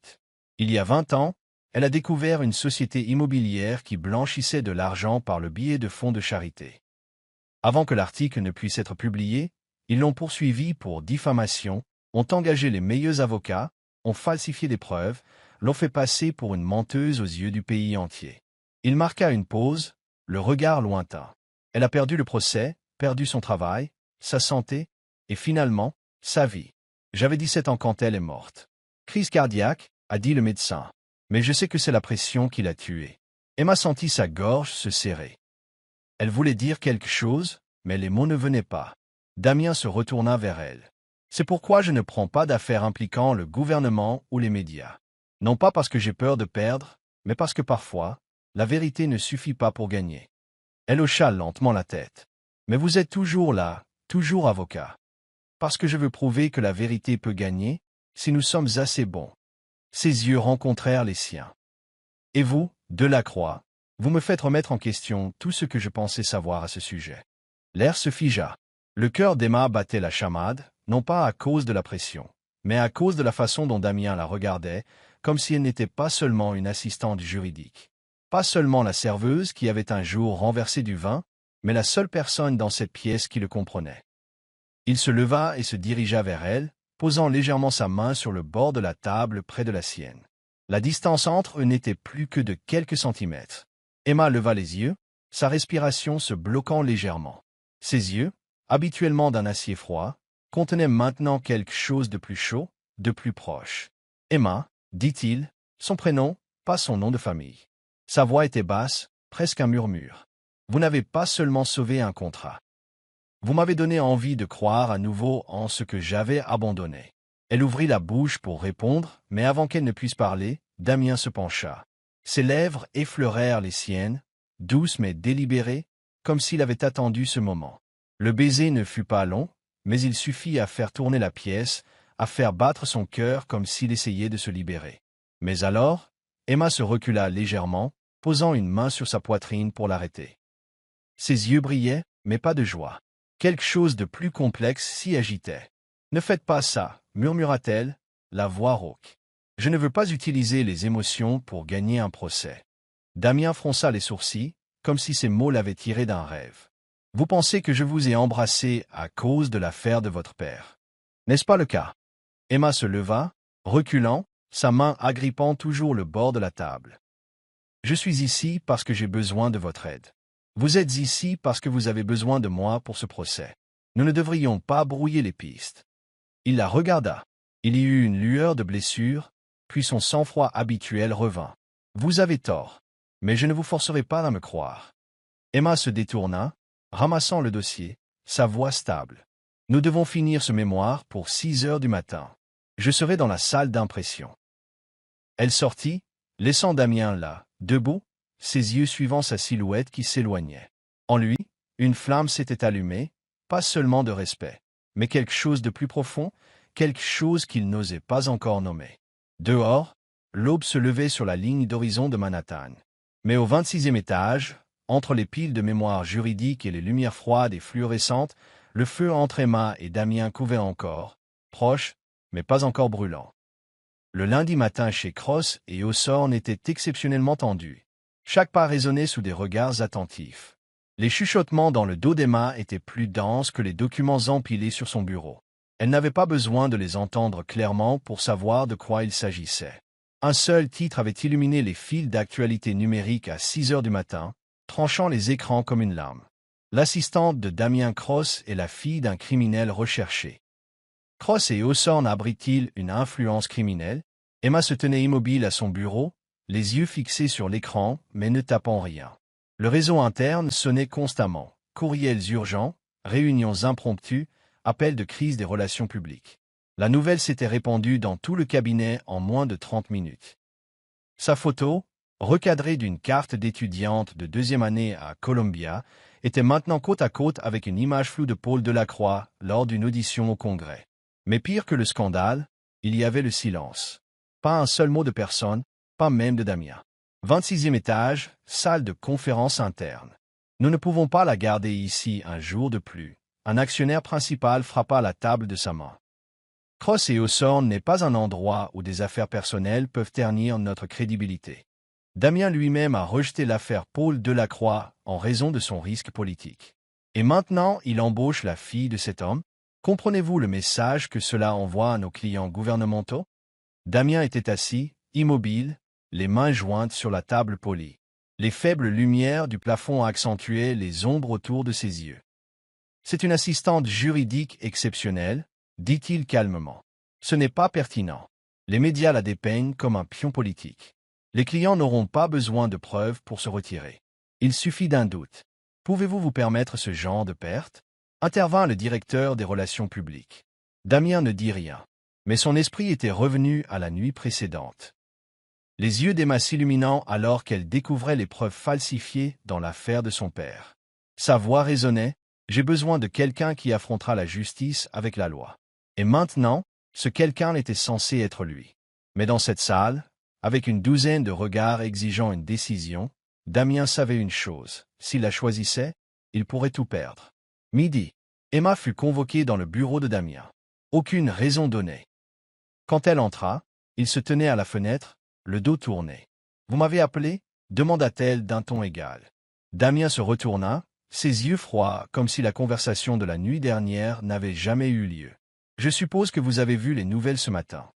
Il y a 20 ans, elle a découvert une société immobilière qui blanchissait de l'argent par le biais de fonds de charité. Avant que l'article ne puisse être publié, ils l'ont poursuivie pour diffamation, ont engagé les meilleurs avocats, ont falsifié des preuves, l'ont fait passer pour une menteuse aux yeux du pays entier. Il marqua une pause, le regard lointain. Elle a perdu le procès, perdu son travail, sa santé, et finalement, sa vie. J'avais 17 ans quand elle est morte. Crise cardiaque, a dit le médecin. Mais je sais que c'est la pression qui l'a tuée. Emma sentit sa gorge se serrer. Elle voulait dire quelque chose, mais les mots ne venaient pas. Damien se retourna vers elle. C'est pourquoi je ne prends pas d'affaires impliquant le gouvernement ou les médias. Non pas parce que j'ai peur de perdre, mais parce que parfois, la vérité ne suffit pas pour gagner. Elle hocha lentement la tête. Mais vous êtes toujours là, toujours avocat. Parce que je veux prouver que la vérité peut gagner, si nous sommes assez bons. Ses yeux rencontrèrent les siens. Et vous, Delacroix, vous me faites remettre en question tout ce que je pensais savoir à ce sujet. L'air se figea. Le cœur d'Emma battait la chamade, non pas à cause de la pression, mais à cause de la façon dont Damien la regardait, comme si elle n'était pas seulement une assistante juridique. Pas seulement la serveuse qui avait un jour renversé du vin, mais la seule personne dans cette pièce qui le comprenait. Il se leva et se dirigea vers elle, posant légèrement sa main sur le bord de la table près de la sienne. La distance entre eux n'était plus que de quelques centimètres. Emma leva les yeux, sa respiration se bloquant légèrement. Ses yeux, habituellement d'un acier froid, contenaient maintenant quelque chose de plus chaud, de plus proche. Emma, dit-il, son prénom, pas son nom de famille. Sa voix était basse, presque un murmure. Vous n'avez pas seulement sauvé un contrat. Vous m'avez donné envie de croire à nouveau en ce que j'avais abandonné. Elle ouvrit la bouche pour répondre, mais avant qu'elle ne puisse parler, Damien se pencha. Ses lèvres effleurèrent les siennes, douces mais délibérées, comme s'il avait attendu ce moment. Le baiser ne fut pas long, mais il suffit à faire tourner la pièce, à faire battre son cœur comme s'il essayait de se libérer. Mais alors, Emma se recula légèrement, posant une main sur sa poitrine pour l'arrêter. Ses yeux brillaient, mais pas de joie. Quelque chose de plus complexe s'y agitait. « Ne faites pas ça, murmura-t-elle, la voix rauque. Je ne veux pas utiliser les émotions pour gagner un procès. » Damien fronça les sourcils, comme si ces mots l'avaient tiré d'un rêve. « Vous pensez que je vous ai embrassé à cause de l'affaire de votre père. N'est-ce pas le cas ?» Emma se leva, reculant, sa main agrippant toujours le bord de la table. « Je suis ici parce que j'ai besoin de votre aide. Vous êtes ici parce que vous avez besoin de moi pour ce procès. Nous ne devrions pas brouiller les pistes. » Il la regarda. Il y eut une lueur de blessure, puis son sang-froid habituel revint. « Vous avez tort, mais je ne vous forcerai pas à me croire. » Emma se détourna, ramassant le dossier, sa voix stable. « Nous devons finir ce mémoire pour 6 heures du matin. Je serai dans la salle d'impression. » Elle sortit, laissant Damien là, debout, ses yeux suivant sa silhouette qui s'éloignait. En lui, une flamme s'était allumée, pas seulement de respect, mais quelque chose de plus profond, quelque chose qu'il n'osait pas encore nommer. Dehors, l'aube se levait sur la ligne d'horizon de Manhattan. Mais au 26e étage, entre les piles de mémoire juridique et les lumières froides et fluorescentes, le feu entre Emma et Damien couvait encore, proche, mais pas encore brûlant. Le lundi matin chez Cross et Hawthorne était exceptionnellement tendu. Chaque pas résonnait sous des regards attentifs. Les chuchotements dans le dos d'Emma étaient plus denses que les documents empilés sur son bureau. Elle n'avait pas besoin de les entendre clairement pour savoir de quoi il s'agissait. Un seul titre avait illuminé les fils d'actualité numérique à 6 heures du matin, tranchant les écrans comme une lame. L'assistante de Damien Cross est la fille d'un criminel recherché. Cross et Hawthorne abritent-ils une influence criminelle? Emma se tenait immobile à son bureau, les yeux fixés sur l'écran, mais ne tapant rien. Le réseau interne sonnait constamment. Courriels urgents, réunions impromptues, appels de crise des relations publiques. La nouvelle s'était répandue dans tout le cabinet en moins de 30 minutes. Sa photo, recadrée d'une carte d'étudiante de 2e année à Columbia, était maintenant côte à côte avec une image floue de Paul Delacroix lors d'une audition au Congrès. Mais pire que le scandale, il y avait le silence. Pas un seul mot de personne, pas même de Damien. 26e étage, salle de conférence interne. Nous ne pouvons pas la garder ici un jour de plus. Un actionnaire principal frappa la table de sa main. Cross et Hawthorne n'est pas un endroit où des affaires personnelles peuvent ternir notre crédibilité. Damien lui-même a rejeté l'affaire Paul Delacroix en raison de son risque politique. Et maintenant, il embauche la fille de cet homme. Comprenez-vous le message que cela envoie à nos clients gouvernementaux? Damien était assis, immobile, les mains jointes sur la table polie. Les faibles lumières du plafond accentuaient les ombres autour de ses yeux. C'est une assistante juridique exceptionnelle, dit-il calmement. Ce n'est pas pertinent. Les médias la dépeignent comme un pion politique. Les clients n'auront pas besoin de preuves pour se retirer. Il suffit d'un doute. Pouvez-vous vous permettre ce genre de perte? Intervint le directeur des relations publiques. Damien ne dit rien, mais son esprit était revenu à la nuit précédente. Les yeux d'Emma s'illuminant alors qu'elle découvrait les preuves falsifiées dans l'affaire de son père. Sa voix résonnait. J'ai besoin de quelqu'un qui affrontera la justice avec la loi. Et maintenant, ce quelqu'un était censé être lui. Mais dans cette salle, avec une douzaine de regards exigeant une décision, Damien savait une chose, s'il la choisissait, il pourrait tout perdre. Midi. Emma fut convoquée dans le bureau de Damien. Aucune raison donnée. Quand elle entra, il se tenait à la fenêtre, le dos tourné. « Vous m'avez appelé » demanda-t-elle d'un ton égal. Damien se retourna, ses yeux froids, comme si la conversation de la nuit dernière n'avait jamais eu lieu. « Je suppose que vous avez vu les nouvelles ce matin. »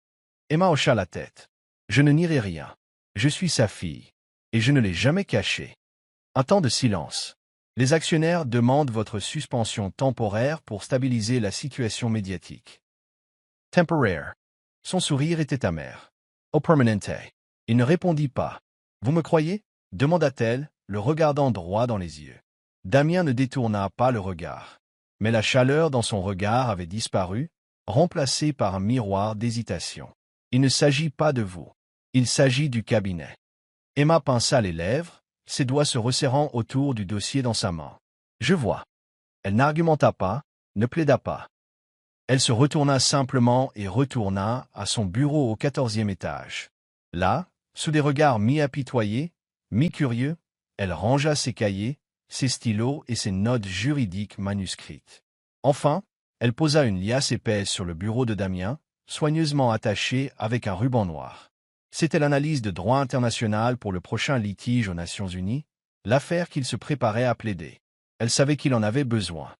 Emma hocha la tête. « Je ne nierai rien. Je suis sa fille. Et je ne l'ai jamais cachée. » Un temps de silence. « Les actionnaires demandent votre suspension temporaire pour stabiliser la situation médiatique. » Temporaire. Son sourire était amer. « Au permanente. » Il ne répondit pas. « Vous me croyez » demanda-t-elle, le regardant droit dans les yeux. Damien ne détourna pas le regard. Mais la chaleur dans son regard avait disparu, remplacée par un miroir d'hésitation. « Il ne s'agit pas de vous. Il s'agit du cabinet. » Emma pinça les lèvres, ses doigts se resserrant autour du dossier dans sa main. « Je vois. » Elle n'argumenta pas, ne plaida pas. Elle se retourna simplement et retourna à son bureau au 14e étage. Là, sous des regards mi-apitoyés, mi-curieux, elle rangea ses cahiers, ses stylos et ses notes juridiques manuscrites. Enfin, elle posa une liasse épaisse sur le bureau de Damien, soigneusement attachée avec un ruban noir. C'était l'analyse de droit international pour le prochain litige aux Nations Unies, l'affaire qu'il se préparait à plaider. Elle savait qu'il en avait besoin.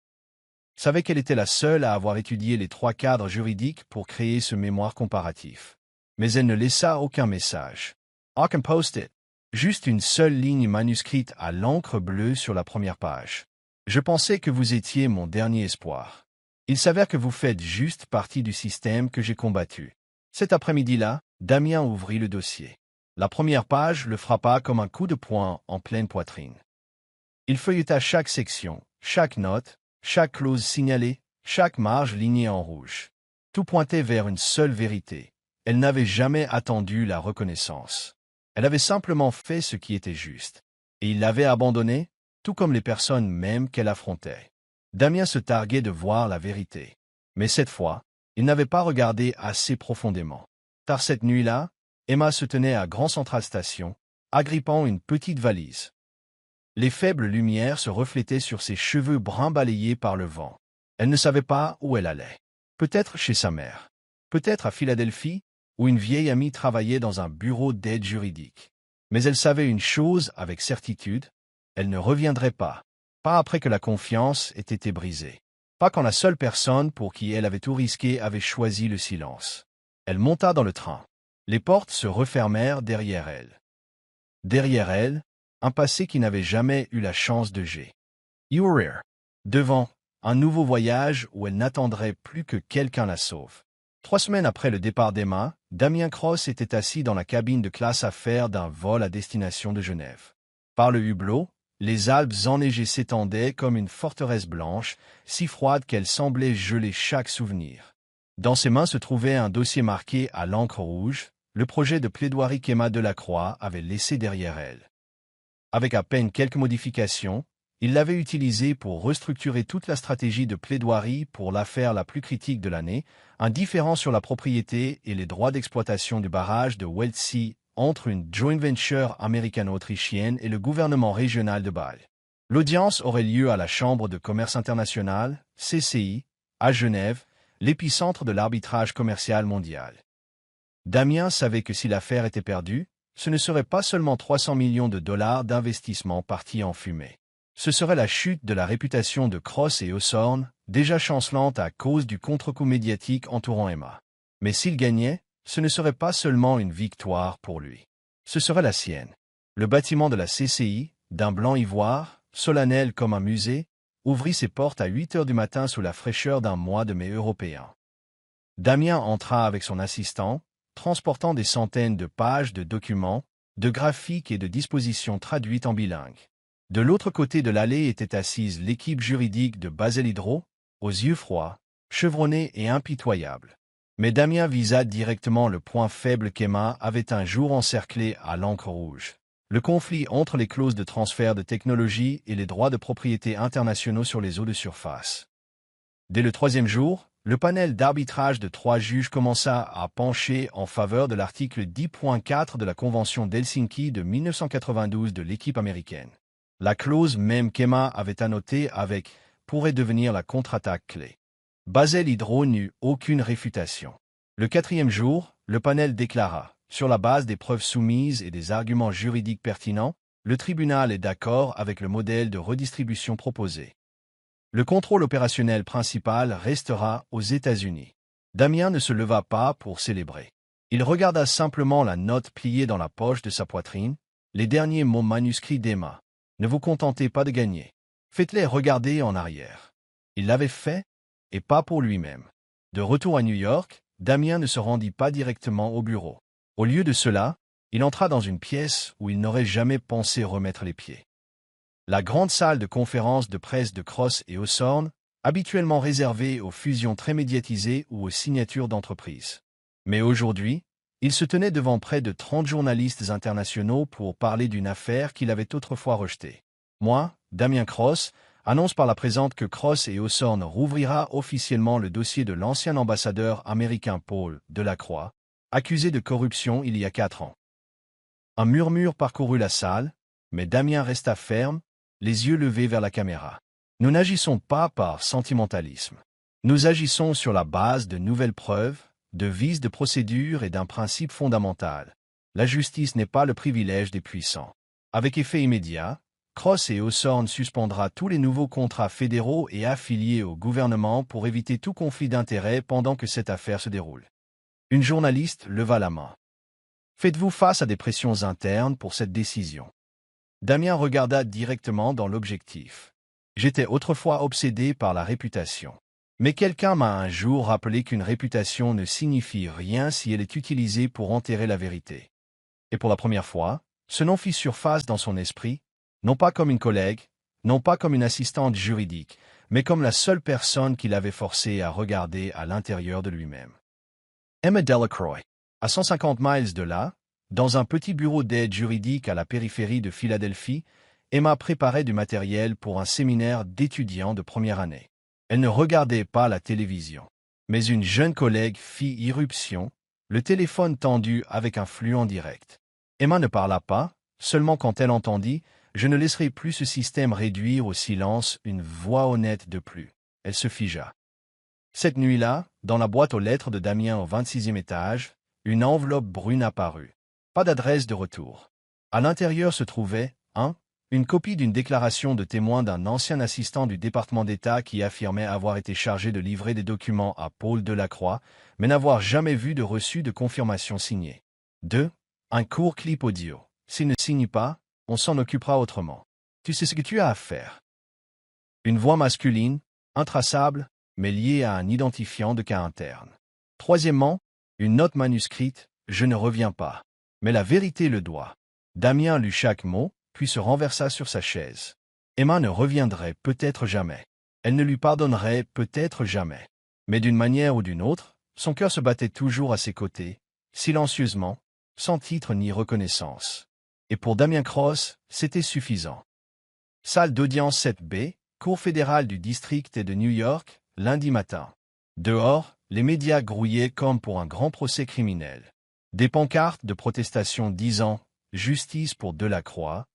Savait qu'elle était la seule à avoir étudié les 3 cadres juridiques pour créer ce mémoire comparatif. Mais elle ne laissa aucun message. Aucun post-it. Juste une seule ligne manuscrite à l'encre bleue sur la première page. Je pensais que vous étiez mon dernier espoir. Il s'avère que vous faites juste partie du système que j'ai combattu. Cet après-midi-là, Damien ouvrit le dossier. La première page le frappa comme un coup de poing en pleine poitrine. Il feuilleta chaque section, chaque note, chaque clause signalée, chaque marge lignée en rouge. Tout pointait vers une seule vérité. Elle n'avait jamais attendu la reconnaissance. Elle avait simplement fait ce qui était juste. Et il l'avait abandonnée, tout comme les personnes mêmes qu'elle affrontait. Damien se targuait de voir la vérité. Mais cette fois, il n'avait pas regardé assez profondément. Tard cette nuit-là, Emma se tenait à Grand Central Station, agrippant une petite valise. Les faibles lumières se reflétaient sur ses cheveux bruns balayés par le vent. Elle ne savait pas où elle allait. Peut-être chez sa mère. Peut-être à Philadelphie, où une vieille amie travaillait dans un bureau d'aide juridique. Mais elle savait une chose avec certitude, elle ne reviendrait pas. Pas après que la confiance ait été brisée. Pas quand la seule personne pour qui elle avait tout risqué avait choisi le silence. Elle monta dans le train. Les portes se refermèrent derrière elle. Derrière elle, un passé qui n'avait jamais eu la chance de gérer. Uriah. Devant, un nouveau voyage où elle n'attendrait plus que quelqu'un la sauve. 3 semaines après le départ d'Emma, Damien Cross était assis dans la cabine de classe affaires d'un vol à destination de Genève. Par le hublot, les Alpes enneigées s'étendaient comme une forteresse blanche, si froide qu'elle semblait geler chaque souvenir. Dans ses mains se trouvait un dossier marqué à l'encre rouge, le projet de plaidoirie qu'Emma Delacroix avait laissé derrière elle. Avec à peine quelques modifications, il l'avait utilisé pour restructurer toute la stratégie de plaidoirie pour l'affaire la plus critique de l'année, un différend sur la propriété et les droits d'exploitation du barrage de Weldsee entre une joint venture américano-autrichienne et le gouvernement régional de Bâle. L'audience aurait lieu à la Chambre de commerce internationale, CCI, à Genève, l'épicentre de l'arbitrage commercial mondial. Damien savait que si l'affaire était perdue, ce ne serait pas seulement 300 millions de dollars d'investissement partis en fumée. Ce serait la chute de la réputation de Cross et Hawthorne, déjà chancelante à cause du contre-coup médiatique entourant Emma. Mais s'il gagnait, ce ne serait pas seulement une victoire pour lui. Ce serait la sienne. Le bâtiment de la CCI, d'un blanc ivoire, solennel comme un musée, ouvrit ses portes à 8 heures du matin sous la fraîcheur d'un mois de mai européen. Damien entra avec son assistant, transportant des centaines de pages de documents, de graphiques et de dispositions traduites en bilingue. De l'autre côté de l'allée était assise l'équipe juridique de Basel Hydro, aux yeux froids, chevronnés et impitoyables. Mais Damien visa directement le point faible qu'Emma avait un jour encerclé à l'encre rouge. Le conflit entre les clauses de transfert de technologie et les droits de propriété internationaux sur les eaux de surface. Dès le 3e jour, le panel d'arbitrage de 3 juges commença à pencher en faveur de l'article 10.4 de la Convention d'Helsinki de 1992 de l'équipe américaine. La clause même qu'Emma avait annotée avec « pourrait devenir la contre-attaque clé ». Basel Hydro n'eut aucune réfutation. Le 4e jour, le panel déclara, sur la base des preuves soumises et des arguments juridiques pertinents, le tribunal est d'accord avec le modèle de redistribution proposé. Le contrôle opérationnel principal restera aux États-Unis. Damien ne se leva pas pour célébrer. Il regarda simplement la note pliée dans la poche de sa poitrine, les derniers mots manuscrits d'Emma. Ne vous contentez pas de gagner. Faites-les regarder en arrière. Il l'avait fait, et pas pour lui-même. De retour à New York, Damien ne se rendit pas directement au bureau. Au lieu de cela, il entra dans une pièce où il n'aurait jamais pensé remettre les pieds. La grande salle de conférence de presse de Cross et Hawthorne, habituellement réservée aux fusions très médiatisées ou aux signatures d'entreprises. Mais aujourd'hui, il se tenait devant près de 30 journalistes internationaux pour parler d'une affaire qu'il avait autrefois rejetée. Moi, Damien Cross, annonce par la présente que Cross et Hawthorne rouvrira officiellement le dossier de l'ancien ambassadeur américain Paul Delacroix, accusé de corruption il y a 4 ans. Un murmure parcourut la salle, mais Damien resta ferme, les yeux levés vers la caméra. Nous n'agissons pas par sentimentalisme. Nous agissons sur la base de nouvelles preuves, de vices de procédure et d'un principe fondamental. La justice n'est pas le privilège des puissants. Avec effet immédiat, Cross et Hawthorne suspendra tous les nouveaux contrats fédéraux et affiliés au gouvernement pour éviter tout conflit d'intérêts pendant que cette affaire se déroule. Une journaliste leva la main. Faites-vous face à des pressions internes pour cette décision? Damien regarda directement dans l'objectif. J'étais autrefois obsédé par la réputation. Mais quelqu'un m'a un jour rappelé qu'une réputation ne signifie rien si elle est utilisée pour enterrer la vérité. Et pour la première fois, ce nom fit surface dans son esprit, non pas comme une collègue, non pas comme une assistante juridique, mais comme la seule personne qui l'avait forcé à regarder à l'intérieur de lui-même. Emma Delacroix. À 150 miles de là, dans un petit bureau d'aide juridique à la périphérie de Philadelphie, Emma préparait du matériel pour un séminaire d'étudiants de première année. Elle ne regardait pas la télévision. Mais une jeune collègue fit irruption, le téléphone tendu avec un flux en direct. Emma ne parla pas, seulement quand elle entendit « Je ne laisserai plus ce système réduire au silence une voix honnête de plus ». Elle se figea. Cette nuit-là, dans la boîte aux lettres de Damien au 26e étage, une enveloppe brune apparut. Pas d'adresse de retour. À l'intérieur se trouvait, une copie d'une déclaration de témoin d'un ancien assistant du département d'État qui affirmait avoir été chargé de livrer des documents à Paul Delacroix, mais n'avoir jamais vu de reçu de confirmation signé. 2. Un court clip audio. S'il ne signe pas, on s'en occupera autrement. Tu sais ce que tu as à faire. Une voix masculine, intraçable, mais liée à un identifiant de cas interne. Troisièmement, une note manuscrite, je ne reviens pas. Mais la vérité le doit. Damien lut chaque mot, puis se renversa sur sa chaise. Emma ne reviendrait peut-être jamais. Elle ne lui pardonnerait peut-être jamais. Mais d'une manière ou d'une autre, son cœur se battait toujours à ses côtés, silencieusement, sans titre ni reconnaissance. Et pour Damien Cross, c'était suffisant. Salle d'audience 7B, Cour fédérale du district de New York, lundi matin. Dehors, les médias grouillaient comme pour un grand procès criminel. Des pancartes de protestation disant « Justice pour Delacroix ».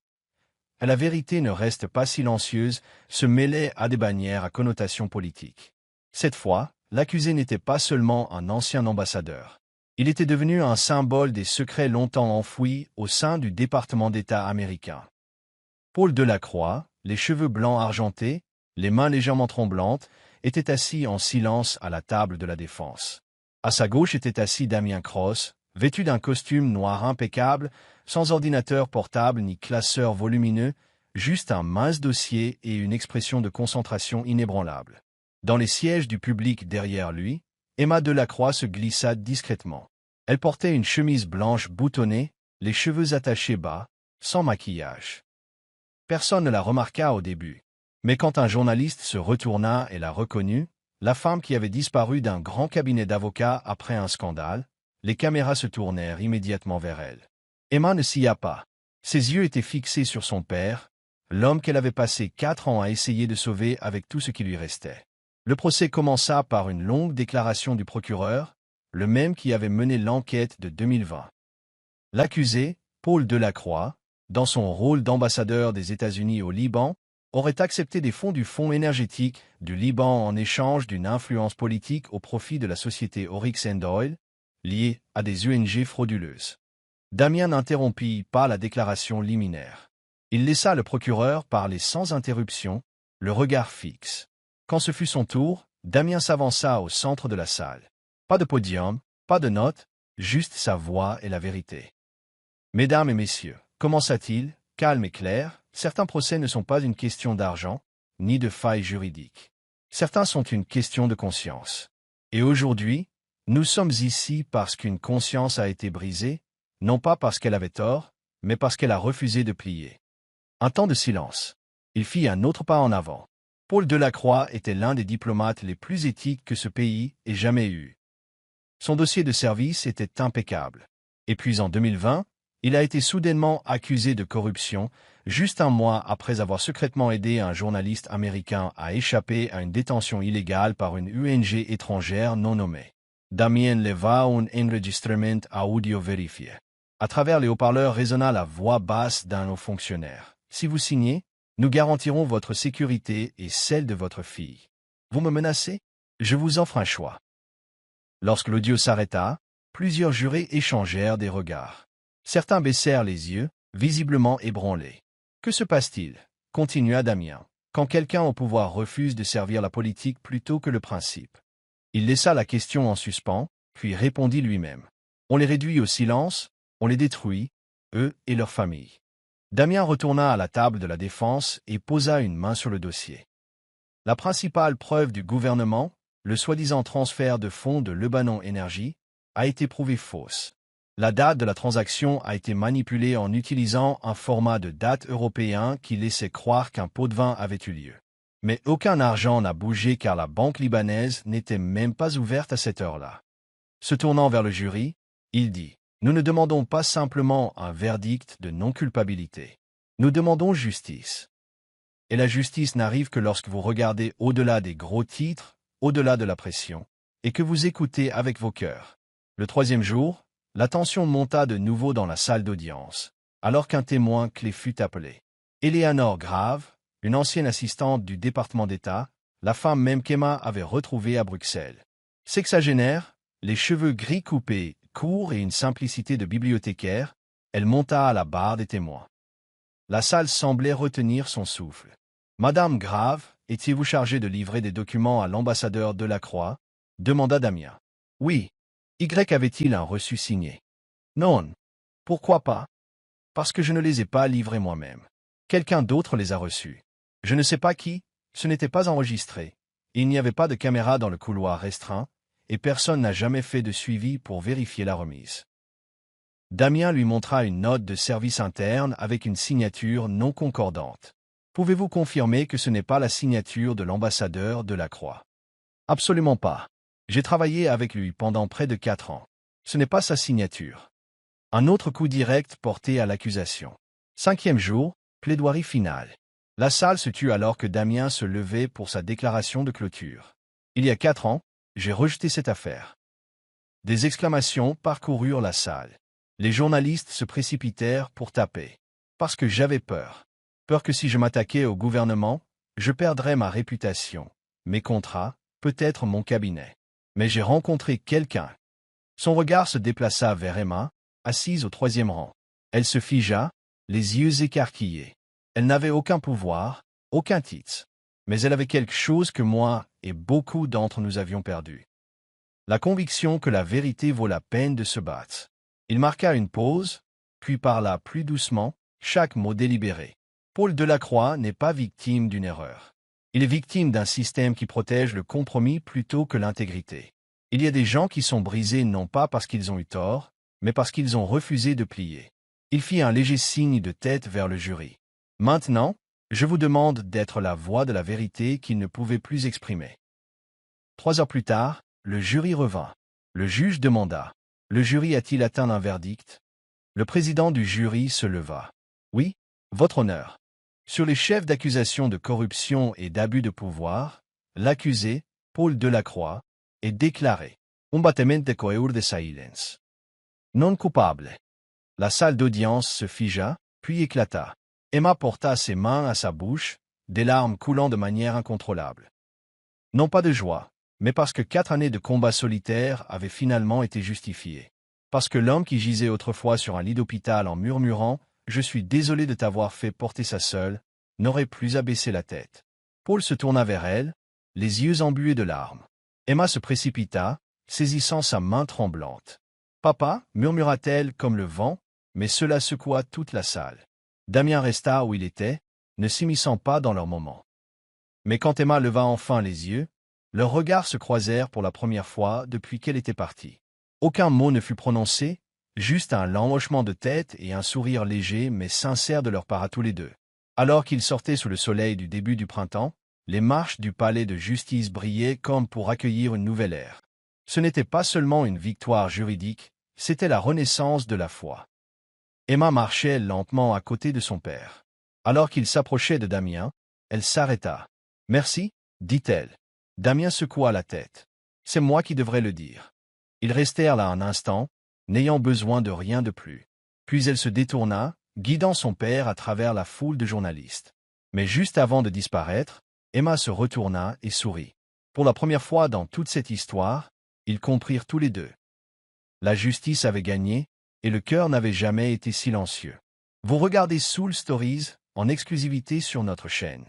La vérité ne reste pas silencieuse, se mêlait à des bannières à connotation politique. Cette fois, l'accusé n'était pas seulement un ancien ambassadeur. Il était devenu un symbole des secrets longtemps enfouis au sein du département d'État américain. Paul Delacroix, les cheveux blancs argentés, les mains légèrement tremblantes, était assis en silence à la table de la défense. À sa gauche était assis Damien Cross, vêtu d'un costume noir impeccable, sans ordinateur portable ni classeur volumineux, juste un mince dossier et une expression de concentration inébranlable. Dans les sièges du public derrière lui, Emma Delacroix se glissa discrètement. Elle portait une chemise blanche boutonnée, les cheveux attachés bas, sans maquillage. Personne ne la remarqua au début. Mais quand un journaliste se retourna et la reconnut, la femme qui avait disparu d'un grand cabinet d'avocats après un scandale, les caméras se tournèrent immédiatement vers elle. Emma ne sia pas. Ses yeux étaient fixés sur son père, l'homme qu'elle avait passé 4 ans à essayer de sauver avec tout ce qui lui restait. Le procès commença par une longue déclaration du procureur, le même qui avait mené l'enquête de 2020. L'accusé, Paul Delacroix, dans son rôle d'ambassadeur des États-Unis au Liban, aurait accepté des fonds du Fonds énergétique du Liban en échange d'une influence politique au profit de la société Oryx and Oil, liée à des ONG frauduleuses. Damien n'interrompit pas la déclaration liminaire. Il laissa le procureur parler sans interruption, le regard fixe. Quand ce fut son tour, Damien s'avança au centre de la salle. Pas de podium, pas de notes, juste sa voix et la vérité. Mesdames et messieurs, commença-t-il, calme et clair, certains procès ne sont pas une question d'argent, ni de failles juridiques. Certains sont une question de conscience. Et aujourd'hui, nous sommes ici parce qu'une conscience a été brisée, non pas parce qu'elle avait tort, mais parce qu'elle a refusé de plier. Un temps de silence. Il fit un autre pas en avant. Paul Delacroix était l'un des diplomates les plus éthiques que ce pays ait jamais eu. Son dossier de service était impeccable. Et puis en 2020, il a été soudainement accusé de corruption, juste un mois après avoir secrètement aidé un journaliste américain à échapper à une détention illégale par une ONG étrangère non nommée. Damien leva un enregistrement audio vérifié. À travers les haut-parleurs résonna la voix basse d'un haut fonctionnaire. Si vous signez, nous garantirons votre sécurité et celle de votre fille. Vous me menacez? Je vous offre un choix. Lorsque l'audio s'arrêta, plusieurs jurés échangèrent des regards. Certains baissèrent les yeux, visiblement ébranlés. Que se passe-t-il? Continua Damien. Quand quelqu'un au pouvoir refuse de servir la politique plutôt que le principe. Il laissa la question en suspens, puis répondit lui-même. On les réduit au silence, on les détruit, eux et leurs familles. Damien retourna à la table de la défense et posa une main sur le dossier. La principale preuve du gouvernement, le soi-disant transfert de fonds de Lebanon Énergie, a été prouvée fausse. La date de la transaction a été manipulée en utilisant un format de date européen qui laissait croire qu'un pot de vin avait eu lieu. Mais aucun argent n'a bougé car la banque libanaise n'était même pas ouverte à cette heure-là. Se tournant vers le jury, il dit « Nous ne demandons pas simplement un verdict de non-culpabilité. Nous demandons justice. Et la justice n'arrive que lorsque vous regardez au-delà des gros titres, au-delà de la pression, et que vous écoutez avec vos cœurs. » Le 3e jour, la tension monta de nouveau dans la salle d'audience, alors qu'un témoin clé fut appelé. Eleanor Grave, une ancienne assistante du département d'État, la femme même qu'Emma avait retrouvée à Bruxelles. Sexagénaire, les cheveux gris coupés, courts et une simplicité de bibliothécaire, elle monta à la barre des témoins. La salle semblait retenir son souffle. « Madame Grave, étiez-vous chargée de livrer des documents à l'ambassadeur Delacroix ?» demanda Damien. « Oui. Y avait-il un reçu signé? »« Non. Pourquoi pas? »« Parce que je ne les ai pas livrés moi-même. Quelqu'un d'autre les a reçus. Je ne sais pas qui, ce n'était pas enregistré. Il n'y avait pas de caméra dans le couloir restreint, et personne n'a jamais fait de suivi pour vérifier la remise. » Damien lui montra une note de service interne avec une signature non concordante. « Pouvez-vous confirmer que ce n'est pas la signature de l'ambassadeur Delacroix? »« Absolument pas. J'ai travaillé avec lui pendant près de 4 ans. Ce n'est pas sa signature. » Un autre coup direct porté à l'accusation. 5e jour, plaidoirie finale. La salle se tut alors que Damien se levait pour sa déclaration de clôture. « Il y a 4 ans, j'ai rejeté cette affaire. » Des exclamations parcoururent la salle. Les journalistes se précipitèrent pour taper. Parce que j'avais peur. Peur que si je m'attaquais au gouvernement, je perdrais ma réputation, mes contrats, peut-être mon cabinet. Mais j'ai rencontré quelqu'un. Son regard se déplaça vers Emma, assise au 3e rang. Elle se figea, les yeux écarquillés. Elle n'avait aucun pouvoir, aucun titre. Mais elle avait quelque chose que moi et beaucoup d'entre nous avions perdu. La conviction que la vérité vaut la peine de se battre. Il marqua une pause, puis parla plus doucement, chaque mot délibéré. Paul Delacroix n'est pas victime d'une erreur. Il est victime d'un système qui protège le compromis plutôt que l'intégrité. Il y a des gens qui sont brisés non pas parce qu'ils ont eu tort, mais parce qu'ils ont refusé de plier. Il fit un léger signe de tête vers le jury. Maintenant, je vous demande d'être la voix de la vérité qu'il ne pouvait plus exprimer. 3 heures plus tard, le jury revint. Le juge demanda. Le jury a-t-il atteint un verdict? Le président du jury se leva. Oui, votre honneur. Sur les chefs d'accusation de corruption et d'abus de pouvoir, l'accusé, Paul Delacroix, est déclaré combattement coeur de silence. Non coupable. La salle d'audience se figea, puis éclata. Emma porta ses mains à sa bouche, des larmes coulant de manière incontrôlable. Non pas de joie, mais parce que 4 années de combat solitaire avaient finalement été justifiées. Parce que l'homme qui gisait autrefois sur un lit d'hôpital en murmurant « Je suis désolé de t'avoir fait porter ça seul », n'aurait plus à baisser la tête. Paul se tourna vers elle, les yeux embués de larmes. Emma se précipita, saisissant sa main tremblante. « Papa » murmura-t-elle comme le vent, mais cela secoua toute la salle. Damien resta où il était, ne s'immisçant pas dans leur moment. Mais quand Emma leva enfin les yeux, leurs regards se croisèrent pour la première fois depuis qu'elle était partie. Aucun mot ne fut prononcé, juste un lent hochement de tête et un sourire léger mais sincère de leur part à tous les deux. Alors qu'ils sortaient sous le soleil du début du printemps, les marches du palais de justice brillaient comme pour accueillir une nouvelle ère. Ce n'était pas seulement une victoire juridique, c'était la renaissance de la foi. Emma marchait lentement à côté de son père. Alors qu'il s'approchait de Damien, elle s'arrêta. « Merci, dit-elle. » Damien secoua la tête. « C'est moi qui devrais le dire. » Ils restèrent là un instant, n'ayant besoin de rien de plus. Puis elle se détourna, guidant son père à travers la foule de journalistes. Mais juste avant de disparaître, Emma se retourna et sourit. Pour la première fois dans toute cette histoire, ils comprirent tous les deux. La justice avait gagné, et le cœur n'avait jamais été silencieux. Vous regardez Soul Stories en exclusivité sur notre chaîne.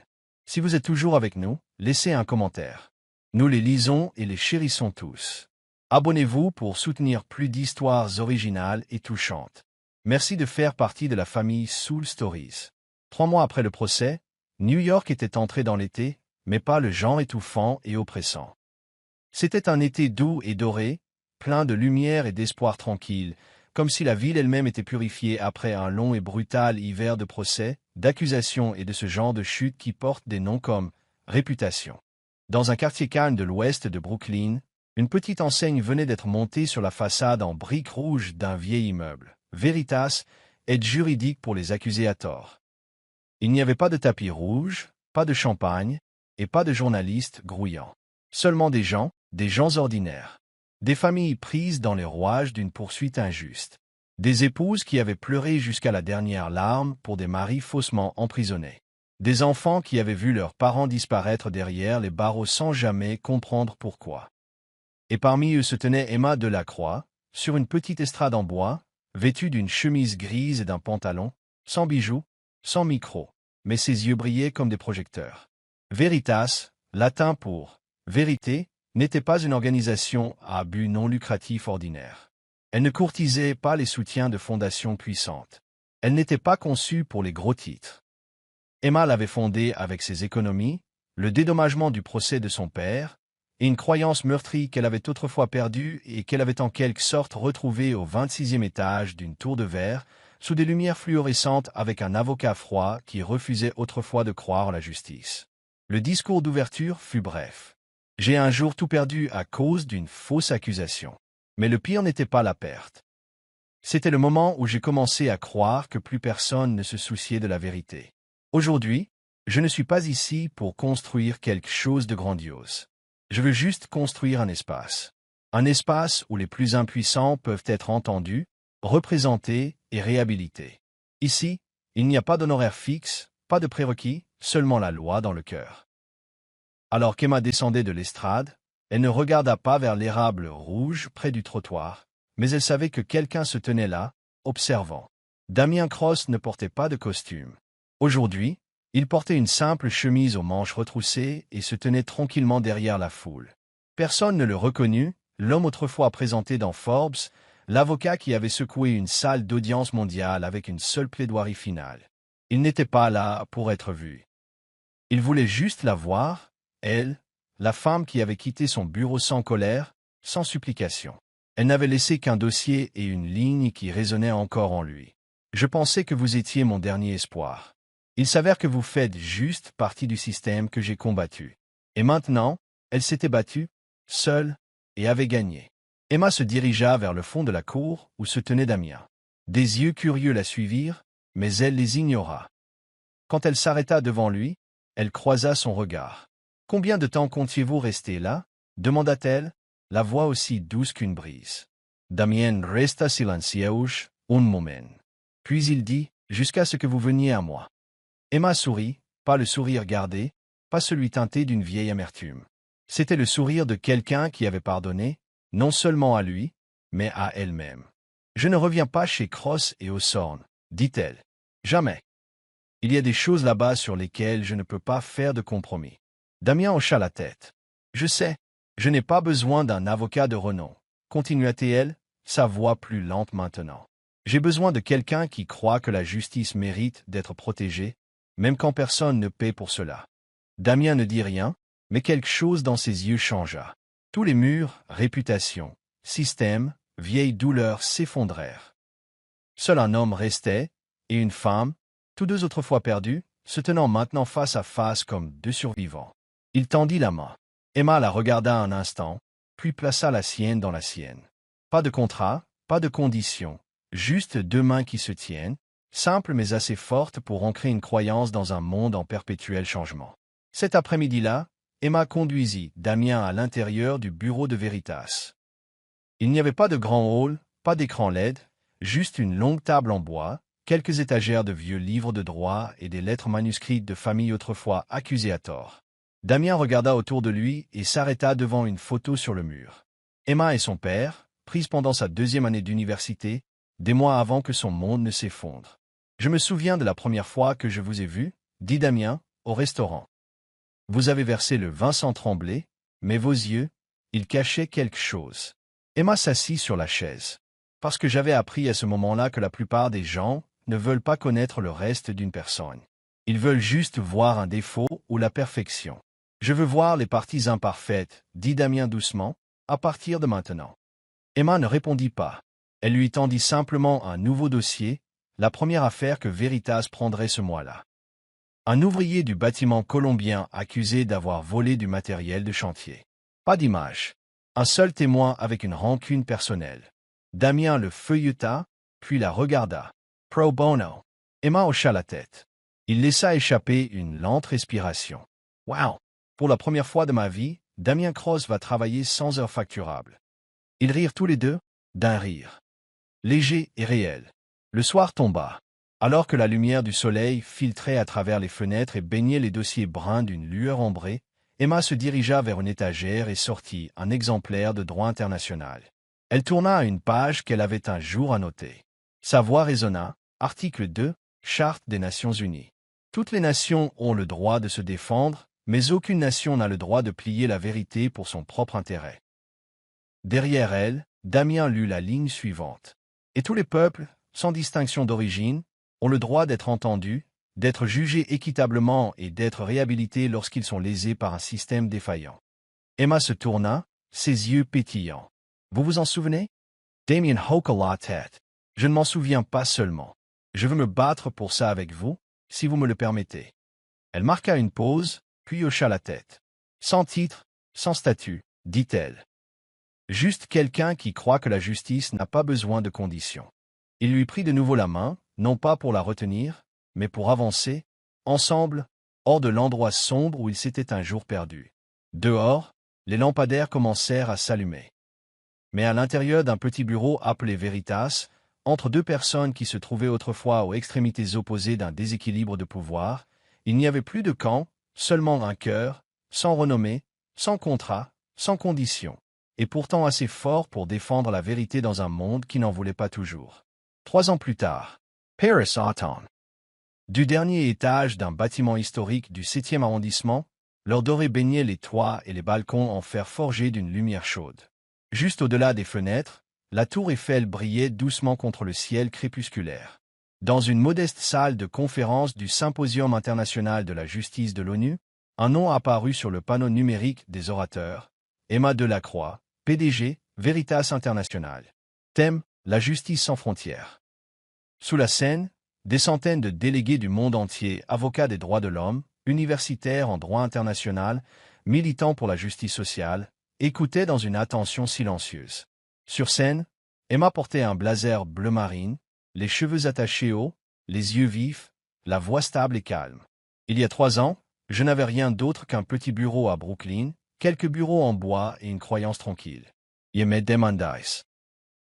Si vous êtes toujours avec nous, laissez un commentaire. Nous les lisons et les chérissons tous. Abonnez-vous pour soutenir plus d'histoires originales et touchantes. Merci de faire partie de la famille Soul Stories. 3 mois après le procès, New York était entré dans l'été, mais pas le genre étouffant et oppressant. C'était un été doux et doré, plein de lumière et d'espoir tranquille, comme si la ville elle-même était purifiée après un long et brutal hiver de procès, d'accusations et de ce genre de chutes qui portent des noms comme « réputation ». Dans un quartier calme de l'ouest de Brooklyn, une petite enseigne venait d'être montée sur la façade en briques rouges d'un vieil immeuble. Veritas, aide juridique pour les accusés à tort. Il n'y avait pas de tapis rouge, pas de champagne, et pas de journalistes grouillants. Seulement des gens ordinaires. Des familles prises dans les rouages d'une poursuite injuste. Des épouses qui avaient pleuré jusqu'à la dernière larme pour des maris faussement emprisonnés. Des enfants qui avaient vu leurs parents disparaître derrière les barreaux sans jamais comprendre pourquoi. Et parmi eux se tenait Emma Delacroix, sur une petite estrade en bois, vêtue d'une chemise grise et d'un pantalon, sans bijoux, sans micro, mais ses yeux brillaient comme des projecteurs. Veritas, latin pour « vérité », n'était pas une organisation à but non lucratif ordinaire. Elle ne courtisait pas les soutiens de fondations puissantes. Elle n'était pas conçue pour les gros titres. Emma l'avait fondée avec ses économies, le dédommagement du procès de son père, et une croyance meurtrie qu'elle avait autrefois perdue et qu'elle avait en quelque sorte retrouvée au 26e étage d'une tour de verre, sous des lumières fluorescentes avec un avocat froid qui refusait autrefois de croire en la justice. Le discours d'ouverture fut bref. « J'ai un jour tout perdu à cause d'une fausse accusation. » Mais le pire n'était pas la perte. C'était le moment où j'ai commencé à croire que plus personne ne se souciait de la vérité. Aujourd'hui, je ne suis pas ici pour construire quelque chose de grandiose. Je veux juste construire un espace. Un espace où les plus impuissants peuvent être entendus, représentés et réhabilités. Ici, il n'y a pas d'honoraire fixe, pas de prérequis, seulement la loi dans le cœur. Alors qu'Emma descendait de l'estrade, elle ne regarda pas vers l'érable rouge près du trottoir, mais elle savait que quelqu'un se tenait là, observant. Damien Cross ne portait pas de costume. Aujourd'hui, il portait une simple chemise aux manches retroussées et se tenait tranquillement derrière la foule. Personne ne le reconnut, l'homme autrefois présenté dans Forbes, l'avocat qui avait secoué une salle d'audience mondiale avec une seule plaidoirie finale. Il n'était pas là pour être vu. Il voulait juste la voir, elle, la femme qui avait quitté son bureau sans colère, sans supplication. Elle n'avait laissé qu'un dossier et une ligne qui résonnaient encore en lui. Je pensais que vous étiez mon dernier espoir. Il s'avère que vous faites juste partie du système que j'ai combattu. Et maintenant, elle s'était battue, seule, et avait gagné. Emma se dirigea vers le fond de la cour où se tenait Damien. Des yeux curieux la suivirent, mais elle les ignora. Quand elle s'arrêta devant lui, elle croisa son regard. « Combien de temps comptiez-vous rester là ?» demanda-t-elle, la voix aussi douce qu'une brise. Damien resta silencieux un moment. Puis il dit, « Jusqu'à ce que vous veniez à moi. » Emma sourit, pas le sourire gardé, pas celui teinté d'une vieille amertume. C'était le sourire de quelqu'un qui avait pardonné, non seulement à lui, mais à elle-même. « Je ne reviens pas chez Cross et Hawthorne, dit-elle. Jamais. Il y a des choses là-bas sur lesquelles je ne peux pas faire de compromis. » Damien hocha la tête. « Je sais, je n'ai pas besoin d'un avocat de renom, continua-t-elle, sa voix plus lente maintenant. J'ai besoin de quelqu'un qui croit que la justice mérite d'être protégée, même quand personne ne paie pour cela. » Damien ne dit rien, mais quelque chose dans ses yeux changea. Tous les murs, réputation, système, vieille douleur s'effondrèrent. Seul un homme restait, et une femme, tous deux autrefois perdus, se tenant maintenant face à face comme deux survivants. Il tendit la main. Emma la regarda un instant, puis plaça la sienne dans la sienne. Pas de contrat, pas de conditions, juste deux mains qui se tiennent, simples mais assez fortes pour ancrer une croyance dans un monde en perpétuel changement. Cet après-midi-là, Emma conduisit Damien à l'intérieur du bureau de Veritas. Il n'y avait pas de grand hall, pas d'écran LED, juste une longue table en bois, quelques étagères de vieux livres de droit et des lettres manuscrites de familles autrefois accusées à tort. Damien regarda autour de lui et s'arrêta devant une photo sur le mur. Emma et son père, prise pendant sa 2e année d'université, des mois avant que son monde ne s'effondre. « Je me souviens de la première fois que je vous ai vu, » dit Damien, au restaurant. Vous avez versé le vin sans trembler, mais vos yeux, ils cachaient quelque chose. Emma s'assit sur la chaise. Parce que j'avais appris à ce moment-là que la plupart des gens ne veulent pas connaître le reste d'une personne. Ils veulent juste voir un défaut ou la perfection. Je veux voir les parties imparfaites, dit Damien doucement, à partir de maintenant. Emma ne répondit pas. Elle lui tendit simplement un nouveau dossier, la première affaire que Veritas prendrait ce mois-là. Un ouvrier du bâtiment colombien accusé d'avoir volé du matériel de chantier. Pas d'image. Un seul témoin avec une rancune personnelle. Damien le feuilleta, puis la regarda. Pro bono. Emma hocha la tête. Il laissa échapper une lente respiration. Wow! Pour la première fois de ma vie, Damien Cross va travailler sans heures facturables. Ils rirent tous les deux, d'un rire léger et réel. Le soir tomba. Alors que la lumière du soleil filtrait à travers les fenêtres et baignait les dossiers bruns d'une lueur ambrée, Emma se dirigea vers une étagère et sortit un exemplaire de droit international. Elle tourna à une page qu'elle avait un jour annotée. Sa voix résonna. Article 2, Charte des Nations Unies. Toutes les nations ont le droit de se défendre, mais aucune nation n'a le droit de plier la vérité pour son propre intérêt. Derrière elle, Damien lut la ligne suivante. Et tous les peuples, sans distinction d'origine, ont le droit d'être entendus, d'être jugés équitablement et d'être réhabilités lorsqu'ils sont lésés par un système défaillant. Emma se tourna, ses yeux pétillants. Vous vous en souvenez? Damien hocha la tête. Je ne m'en souviens pas seulement. Je veux me battre pour ça avec vous, si vous me le permettez. Elle marqua une pause, puis hocha la tête. Sans titre, sans statut, dit-elle. Juste quelqu'un qui croit que la justice n'a pas besoin de conditions. Il lui prit de nouveau la main, non pas pour la retenir, mais pour avancer, ensemble, hors de l'endroit sombre où il s'était un jour perdu. Dehors, les lampadaires commencèrent à s'allumer. Mais à l'intérieur d'un petit bureau appelé Veritas, entre deux personnes qui se trouvaient autrefois aux extrémités opposées d'un déséquilibre de pouvoir, il n'y avait plus de camp, seulement un cœur, sans renommée, sans contrat, sans condition, et pourtant assez fort pour défendre la vérité dans un monde qui n'en voulait pas toujours. 3 ans plus tard, Paris Autumn. Du dernier étage d'un bâtiment historique du 7e arrondissement, l'heure dorée baignait les toits et les balcons en fer forgé d'une lumière chaude. Juste au-delà des fenêtres, la tour Eiffel brillait doucement contre le ciel crépusculaire. Dans une modeste salle de conférence du Symposium international de la justice de l'ONU, un nom apparut sur le panneau numérique des orateurs. Emma Delacroix, PDG, Veritas International. Thème, la justice sans frontières. Sous la scène, des centaines de délégués du monde entier, avocats des droits de l'homme, universitaires en droit international, militants pour la justice sociale, écoutaient dans une attention silencieuse. Sur scène, Emma portait un blazer bleu marine, les cheveux attachés haut, les yeux vifs, la voix stable et calme. Il y a 3 ans, je n'avais rien d'autre qu'un petit bureau à Brooklyn, quelques bureaux en bois et une croyance tranquille. Yemé Demandais.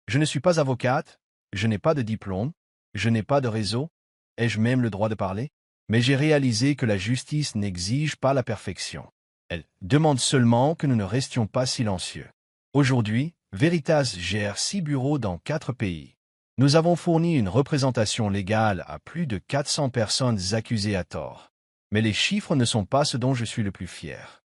Je ne suis pas avocate, je n'ai pas de diplôme, je n'ai pas de réseau, ai-je même le droit de parler? Mais j'ai réalisé que la justice n'exige pas la perfection. Elle demande seulement que nous ne restions pas silencieux. Aujourd'hui, Veritas gère 6 bureaux dans 4 pays. Nous avons fourni une représentation légale à plus de 400 personnes accusées à tort. Mais les chiffres ne sont pas ce dont je suis le plus fier.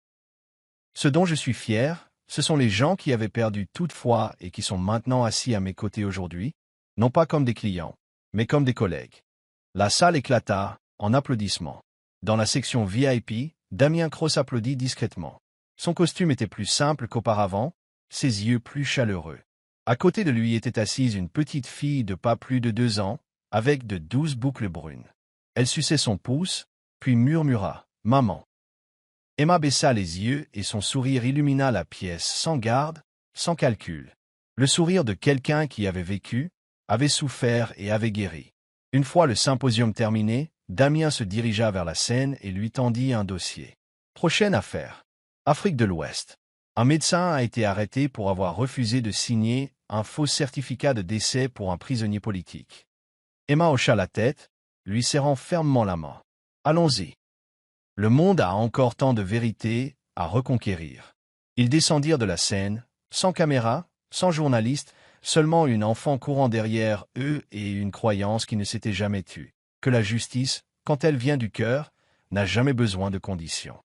Ce dont je suis fier, ce sont les gens qui avaient perdu toute foi et qui sont maintenant assis à mes côtés aujourd'hui, non pas comme des clients, mais comme des collègues. La salle éclata en applaudissements. Dans la section VIP, Damien Cross applaudit discrètement. Son costume était plus simple qu'auparavant, ses yeux plus chaleureux. À côté de lui était assise une petite fille de pas plus de 2 ans, avec de douces boucles brunes. Elle suçait son pouce, puis murmura « Maman ». Emma baissa les yeux et son sourire illumina la pièce sans garde, sans calcul. Le sourire de quelqu'un qui avait vécu, avait souffert et avait guéri. Une fois le symposium terminé, Damien se dirigea vers la scène et lui tendit un dossier. Prochaine affaire. Afrique de l'Ouest. Un médecin a été arrêté pour avoir refusé de signer un faux certificat de décès pour un prisonnier politique. Emma hocha la tête, lui serrant fermement la main. Allons-y. Le monde a encore tant de vérités à reconquérir. Ils descendirent de la scène, sans caméra, sans journaliste, seulement une enfant courant derrière eux et une croyance qui ne s'était jamais tue, que la justice, quand elle vient du cœur, n'a jamais besoin de conditions.